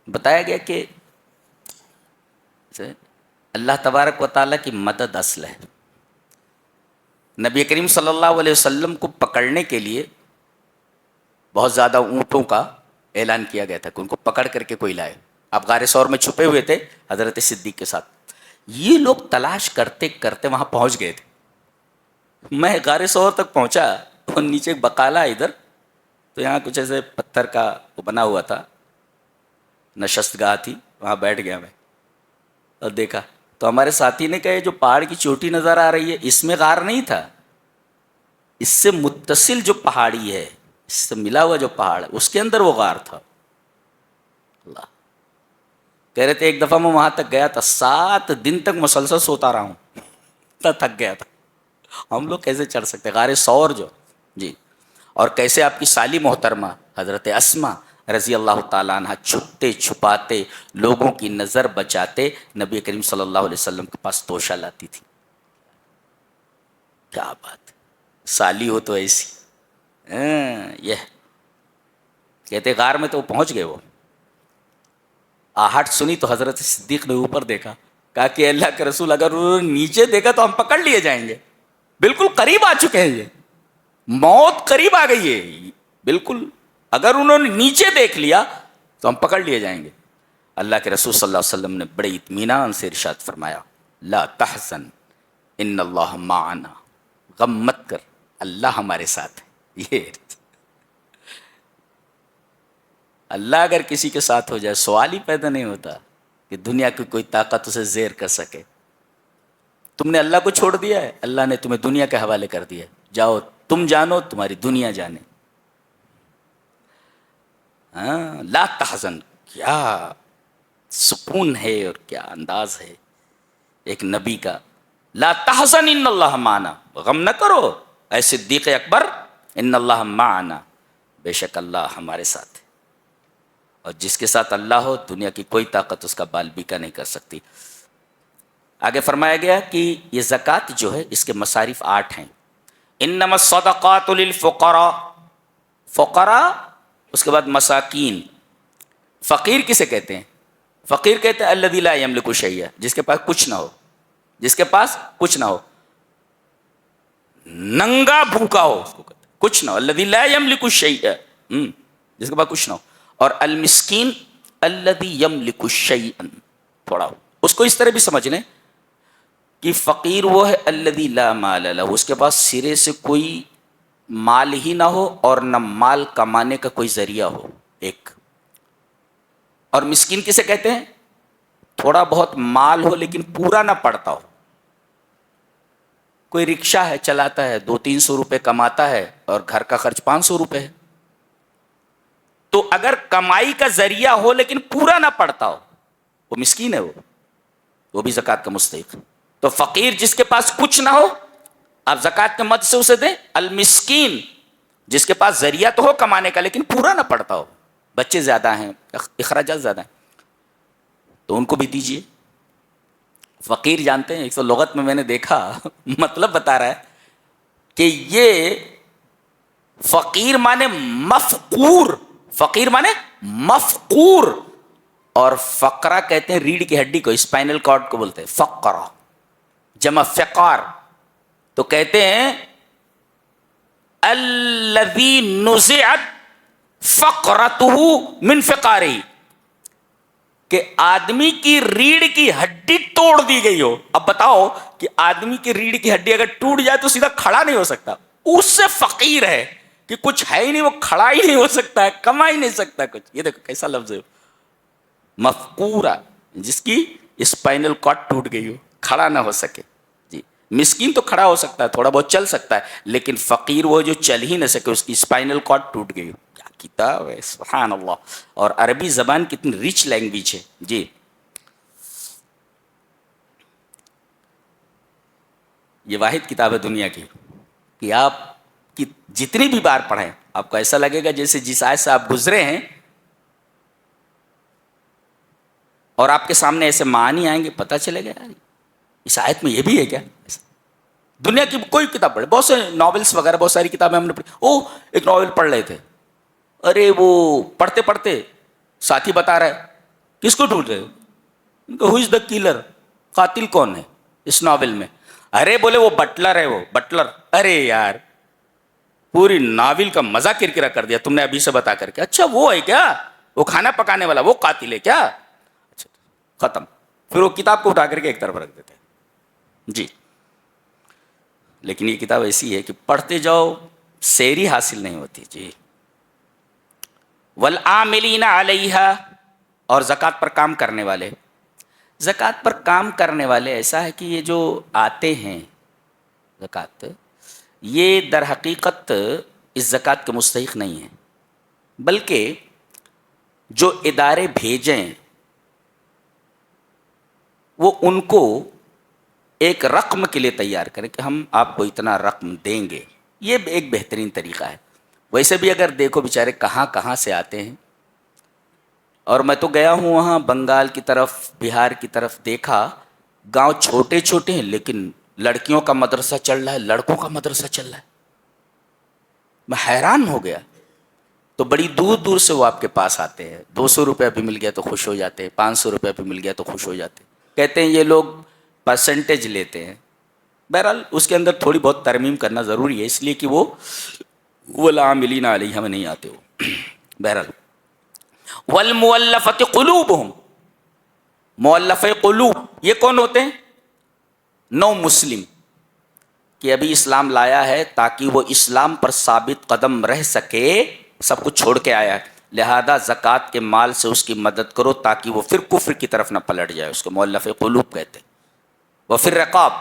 بتایا گیا کہ اللہ تبارک و تعالیٰ کی مدد اصل ہے. نبی کریم صلی اللہ علیہ وسلم کو پکڑنے کے لیے بہت زیادہ اونٹوں کا اعلان کیا گیا تھا کہ ان کو پکڑ کر کے کوئی لائے. آپ غار ثور میں چھپے ہوئے تھے حضرت صدیق کے ساتھ. یہ لوگ تلاش کرتے کرتے وہاں پہنچ گئے تھے. میں غار ثور تک پہنچا اور نیچے ایک بقالہ ادھر تو یہاں کچھ ایسے پتھر کا وہ بنا ہوا تھا، نشست گاہ تھی، وہاں بیٹھ گیا میں اور دیکھا تو ہمارے ساتھی نے کہا جو پہاڑ کی چوٹی نظر آ رہی ہے اس میں غار نہیں تھا، اس سے متصل جو پہاڑی ہے، اس سے ملا ہوا جو پہاڑ ہے اس کے اندر وہ غار تھا. اللہ کہہ رہے تھے ایک دفعہ میں وہاں تک گیا تھا 7 دن تک مسلسل سوتا رہا ہوں، اتنا تھک گیا تھا. ہم لوگ کیسے چڑھ سکتے غار ثور جو جی. اور کیسے آپ کی سالی محترمہ حضرت اسما رضی اللہ تعالیٰ عنہ چھپتے چھپاتے لوگوں کی نظر بچاتے نبی کریم صلی اللہ علیہ وسلم کے پاس توشہ لاتی تھی. کیا بات، سالی ہو تو ایسی. یہ کہتے غار میں تو وہ پہنچ گئے. وہ آہٹ سنی تو حضرت صدیق نے اوپر دیکھا، کہا کہ اللہ کے رسول اگر انہوں نے نیچے دیکھا تو ہم پکڑ لیے جائیں گے. بالکل قریب آ چکے ہیں، یہ موت قریب آ گئی ہے بالکل. اگر انہوں نے نیچے دیکھ لیا تو ہم پکڑ لیے جائیں گے. اللہ کے رسول صلی اللہ علیہ وسلم نے بڑے اطمینان سے ارشاد فرمایا لا تحزن ان اللہ معنا، غم مت کر اللہ ہمارے ساتھ ہے. یہ اللہ اگر کسی کے ساتھ ہو جائے سوال ہی پیدا نہیں ہوتا کہ دنیا کی کوئی طاقت اسے زیر کر سکے. تم نے اللہ کو چھوڑ دیا ہے، اللہ نے تمہیں دنیا کے حوالے کر دیا ہے. جاؤ تم جانو تمہاری دنیا جانے. لا تحزن، کیا سکون ہے اور کیا انداز ہے ایک نبی کا. لا تحزن ان اللہ معنا، غم نہ کرو اے صدیق اکبر، ان اللہ معنا، بے شک اللہ ہمارے ساتھ ہے. اور جس کے ساتھ اللہ ہو دنیا کی کوئی طاقت اس کا بال بیکا نہیں کر سکتی. آگے فرمایا گیا کہ یہ زکوٰۃ جو ہے اس کے مصارف 8 ہیں. انما الصدقات للفقراء، فقراء، اس کے بعد مساکین. فقیر کسے کہتے ہیں؟ فقیر کہتے ہیں الذی لا یملک شیئا، جس کے پاس کچھ نہ ہو، جس کے پاس کچھ نہ ہو، ننگا بھوکا ہو اس کو کہتے ہیں کچھ نہ ہو. الذی لا یملک شیئا، جس کے پاس کچھ نہ ہو. اور المسکین الذی یملک شیئا، تھوڑا ہو. اس کو اس طرح بھی سمجھ لیں کہ فقیر وہ ہے الذی لا مال لہ، اس کے پاس سرے سے کوئی مال ہی نہ ہو اور نہ مال کمانے کا کوئی ذریعہ ہو ایک. اور مسکین کسے کہتے ہیں؟ تھوڑا بہت مال ہو لیکن پورا نہ پڑتا ہو. کوئی رکشہ ہے چلاتا ہے، 200-300 روپے کماتا ہے اور گھر کا خرچ 500 روپے ہے. تو اگر کمائی کا ذریعہ ہو لیکن پورا نہ پڑتا ہو وہ مسکین ہے، وہ بھی زکوٰۃ کا مستحق. تو فقیر جس کے پاس کچھ نہ ہو آپ زکوٰۃ کے مد سے اسے دیں. المسکین جس کے پاس ذریعہ تو ہو کمانے کا لیکن پورا نہ پڑتا ہو, بچے زیادہ ہیں, اخراجات زیادہ ہیں, تو ان کو بھی دیجیے. فقیر جانتے ہیں, ایک تو لغت میں نے دیکھا مطلب بتا رہا ہے کہ یہ فقیر مانے مفقور, فقیر مانے مفقور, اور فقرہ کہتے ہیں ریڑھ کی ہڈی کو, اسپائنل کارڈ کو بولتے ہیں فقرہ, جمع فقار. تو کہتے ہیں الذی نزعت فقرتہ من فقارہ, کہ آدمی کی ریڑھ کی ہڈی توڑ دی گئی ہو. اب بتاؤ کہ آدمی کی ریڑھ کی ہڈی اگر ٹوٹ جائے تو سیدھا کھڑا نہیں ہو سکتا, اس سے فقیر ہے کہ کچھ ہے ہی نہیں, وہ کھڑا ہی نہیں ہو سکتا ہے, کما ہی نہیں سکتا کچھ. یہ دیکھو کیسا لفظ ہے, مفقورہ, جس کی اسپائنل کارڈ ٹوٹ گئی ہو, کھڑا نہ ہو سکے. جی, مسکین تو کھڑا ہو سکتا ہے, تھوڑا بہت چل سکتا ہے, لیکن فقیر وہ جو چل ہی نہ سکے, اس کی اسپائنل کارڈ ٹوٹ گئی ہو. کیا کتاب ہے, سبحان اللہ. اور عربی زبان کتنی ریچ لینگویج ہے. جی, یہ واحد کتاب ہے دنیا کی کہ آپ کی جتنی بھی بار پڑھیں آپ کو ایسا لگے گا جیسے جس آیت سے آپ گزرے ہیں اور آپ کے سامنے ایسے معنی آئیں گے, پتہ چلے گا یار اس آیت میں یہ بھی ہے کیا. دنیا کی کوئی کتاب پڑھے, بہت سے ناولس وغیرہ بہت ساری کتابیں ہم نے پڑھی. ایک ناول پڑھ رہے تھے, ارے وہ پڑھتے پڑھتے ساتھی بتا رہا ہے کس کو ڈھونڈ رہے ہو, ہو از دا کلر, قاتل کون ہے اس ناول میں. ارے بولے وہ بٹلر ہے, وہ بٹلر. ارے یار پوری ناول کا مزہ کرکرا کر دیا تم نے ابھی سے بتا کر کے. اچھا وہ ہے کیا, وہ کھانا پکانے والا وہ قاتل ہے کیا, اچھا ختم. پھر وہ کتاب کو اٹھا کر کے ایک طرف رکھ دیتے ہیں. جی, لیکن یہ کتاب ایسی ہے کہ پڑھتے جاؤ سیری حاصل نہیں ہوتی. جی, والعاملین علیہا, اور زکوٰۃ پر کام کرنے والے. زکوٰۃ پر کام کرنے والے ایسا ہے کہ یہ جو آتے ہیں زکوٰۃ, یہ در حقیقت اس زکوٰۃ کے مستحق نہیں ہیں, بلکہ جو ادارے بھیجیں وہ ان کو ایک رقم کے لیے تیار کریں کہ ہم آپ کو اتنا رقم دیں گے. یہ ایک بہترین طریقہ ہے. ویسے بھی اگر دیکھو بیچارے کہاں کہاں سے آتے ہیں, اور میں تو گیا ہوں وہاں بنگال کی طرف, بہار کی طرف, دیکھا گاؤں چھوٹے چھوٹے ہیں لیکن لڑکیوں کا مدرسہ چل رہا ہے, لڑکوں کا مدرسہ چل رہا ہے. میں حیران ہو گیا. تو بڑی دور دور سے وہ آپ کے پاس آتے ہیں, 200 روپیہ بھی مل گیا تو خوش ہو جاتے ہیں, 500 روپیہ بھی مل گیا تو خوش ہو جاتے ہیں. کہتے ہیں یہ لوگ پرسنٹیج لیتے ہیں. بہرحال اس کے اندر تھوڑی بہت ترمیم کرنا ضروری ہے, اس لیے کہ وہ والعاملین علیہا میں نہیں آتے ہو. بہرحال والمؤلفۃ قلوبہم, مؤلف قلوب یہ کون ہوتے ہیں؟ نو مسلم, کہ ابھی اسلام لایا ہے تاکہ وہ اسلام پر ثابت قدم رہ سکے, سب کچھ چھوڑ کے آیا ہے, لہذا زکوٰۃ کے مال سے اس کی مدد کرو تاکہ وہ پھر کفر کی طرف نہ پلٹ جائے. اس کو مؤلف قلوب کہتے ہیں. وفی الرقاب,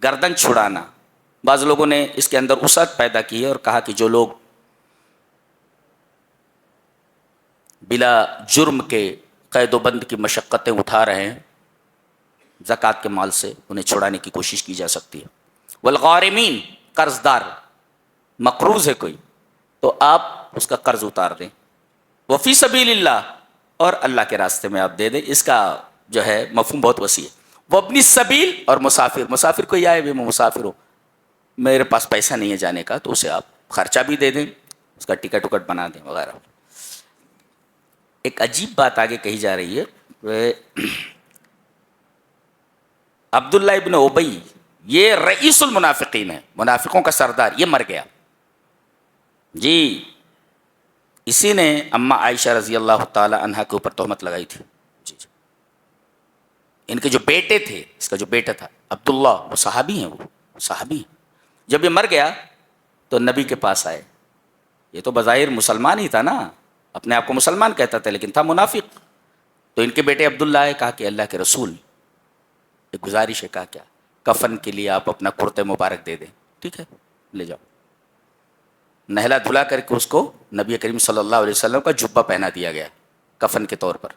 گردن چھڑانا. بعض لوگوں نے اس کے اندر وسعت پیدا کی ہے اور کہا کہ جو لوگ بلا جرم کے قید و بند کی مشقتیں اٹھا رہے ہیں زکوٰۃ کے مال سے, انہیں چھڑانے کی کوشش کی جا سکتی ہے. والغارمین, قرض دار, مقروض ہے کوئی تو آپ اس کا قرض اتار دیں. وفی سبیل اللہ, اور اللہ کے راستے میں آپ دے دیں. اس کا جو ہے مفہوم بہت وسیع ہے. وابن السبیل, اور مسافر, مسافر کوئی آئے بھی میں مسافر ہوں, میرے پاس پیسہ نہیں ہے جانے کا, تو اسے آپ خرچہ بھی دے دیں, اس کا ٹکٹ وکٹ بنا دیں وغیرہ. ایک عجیب بات آگے کہی جا رہی ہے, عبداللہ ابن ابی, یہ رئیس المنافقین ہے, منافقوں کا سردار, یہ مر گیا. جی, اسی نے اما عائشہ رضی اللہ تعالی عنہا کے اوپر تہمت لگائی تھی. جی, ان کے جو بیٹے تھے, اس کا جو بیٹا تھا عبداللہ, وہ صحابی ہیں, وہ صحابی ہیں. جب یہ مر گیا تو نبی کے پاس آئے. یہ تو بظاہر مسلمان ہی تھا نا, اپنے آپ کو مسلمان کہتا تھا لیکن تھا منافق. تو ان کے بیٹے عبداللہ آئے, کہا کہ اللہ کے رسول ایک گزارش ہے. کہا کیا؟ کفن کے لیے آپ اپنا کرتے مبارک دے دیں. ٹھیک ہے لے جاؤ. نہلا دھلا کر کے اس کو نبی کریم صلی اللہ علیہ وسلم کا جبہ پہنا دیا گیا کفن کے طور پر.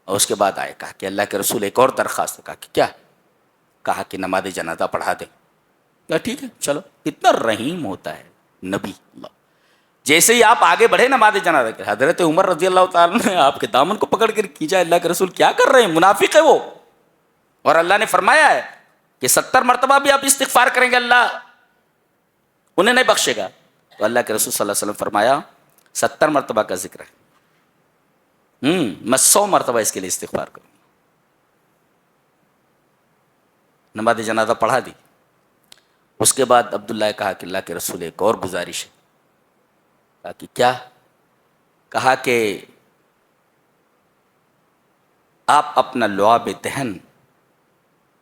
اور اس کے بعد آئے, کہا کہ اللہ کے رسول ایک اور درخواست ہے. کہا کہ کیا؟ کہا کہ نماز جنازہ پڑھا دیں. کہا ٹھیک ہے چلو. اتنا رحیم ہوتا ہے نبی اللہ. جیسے ہی آپ آگے بڑھے نماز جنازہ کے, حضرت عمر رضی اللہ تعالیٰ نے آپ کے دامن کو پکڑ کر کھینچا, اللہ کے رسول کیا کر رہے ہیں, منافق ہے وہ. اور اللہ نے فرمایا ہے کہ 70 مرتبہ بھی آپ استغفار کریں گے اللہ انہیں نہیں بخشے گا. تو اللہ کے رسول صلی اللہ علیہ وسلم فرمایا 70 مرتبہ کا ذکر ہے, میں 100 مرتبہ اس کے لیے استغفار کروں. نماز جنازہ پڑھا دی. اس کے بعد عبداللہ کہا کہ اللہ کے رسول ایک اور گزارش ہے. کہا کہ کیا؟ کہا کہ آپ اپنا لعاب دہن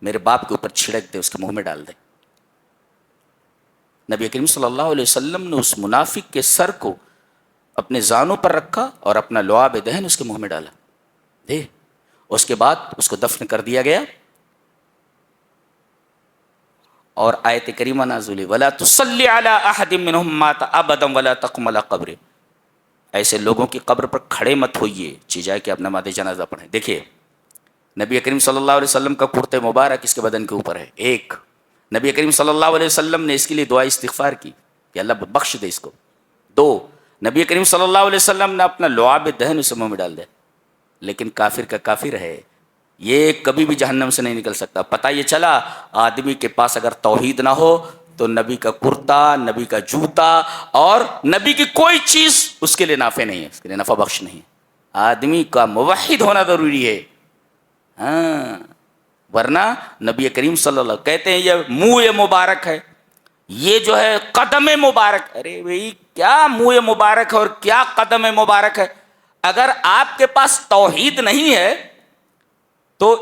میرے باپ کے اوپر چھڑک دے, اس کے منہ میں ڈال دیں. نبی کریم صلی اللہ علیہ وسلم نے اس منافق کے سر کو اپنے زانوں پر رکھا اور اپنا لعاب دہن اس کے منہ میں ڈالا. دے اس کے بعد اس کو دفن کر دیا گیا. اور آیت کریمہ نازل ہوئی وَلَا تُصَلِّ عَلَىٰ أَحَدٍ مِّنْهُمْ مَاتَ أَبَدًا وَلَا تَقُمْ عَلَىٰ قَبْرِهِ. ایسے لوگوں کی قبر پر کھڑے مت ہوئیے, چیزائے کہ آپ نماز جنازہ پڑھیں. دیکھیے نبی کریم صلی اللہ علیہ وسلم کا کرتے مبارک اس کے بدن کے اوپر ہے. ایک نبی کریم صلی اللہ علیہ وسلم نے اس کے لیے دعا استغفار کی کہ اللہ بخش دے اس کو. دو نبی کریم صلی اللہ علیہ وسلم نے اپنا لعاب دہن اسے منہ میں ڈال دیا. لیکن کافر کا کافر ہے, یہ کبھی بھی جہنم سے نہیں نکل سکتا. پتہ یہ چلا آدمی کے پاس اگر توحید نہ ہو تو نبی کا کرتا, نبی کا جوتا اور نبی کی کوئی چیز اس کے لیے نافع نہیں ہے, اس کے لیے نفع بخش نہیں ہے. آدمی کا موحد ہونا ضروری ہے. ہاں ورنہ نبی کریم صلی اللہ علیہ وسلم کہتے ہیں یہ منہ مبارک ہے, یہ جو ہے قدم مبارک. ارے بھائی کیا منہ مبارک ہے اور کیا قدم مبارک ہے؟ اگر آپ کے پاس توحید نہیں ہے تو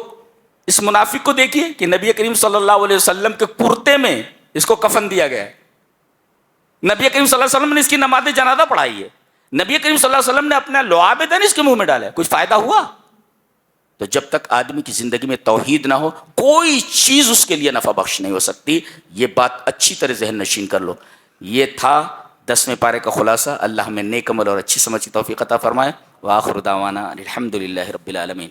اس منافق کو دیکھیے کہ نبی کریم صلی اللہ علیہ وسلم کے کرتے میں اس کو کفن دیا گیا ہے. نبی کریم صلی اللہ علیہ وسلم نے اس کی نماز جنازہ پڑھائی ہے. نبی کریم صلی اللہ علیہ وسلم نے اپنا لعاب دہن اس کے منہ میں ڈالا ہے. کچھ فائدہ ہوا؟ تو جب تک آدمی کی زندگی میں توحید نہ ہو کوئی چیز اس کے لیے نفع بخش نہیں ہو سکتی. یہ بات اچھی طرح ذہن نشین کر لو. یہ تھا 10ویں پارے کا خلاصہ. اللہ ہمیں نیک عمل اور اچھی سمجھ کی توفیق عطا فرمائے. وآخر دعوانا الحمد للہ رب العالمین.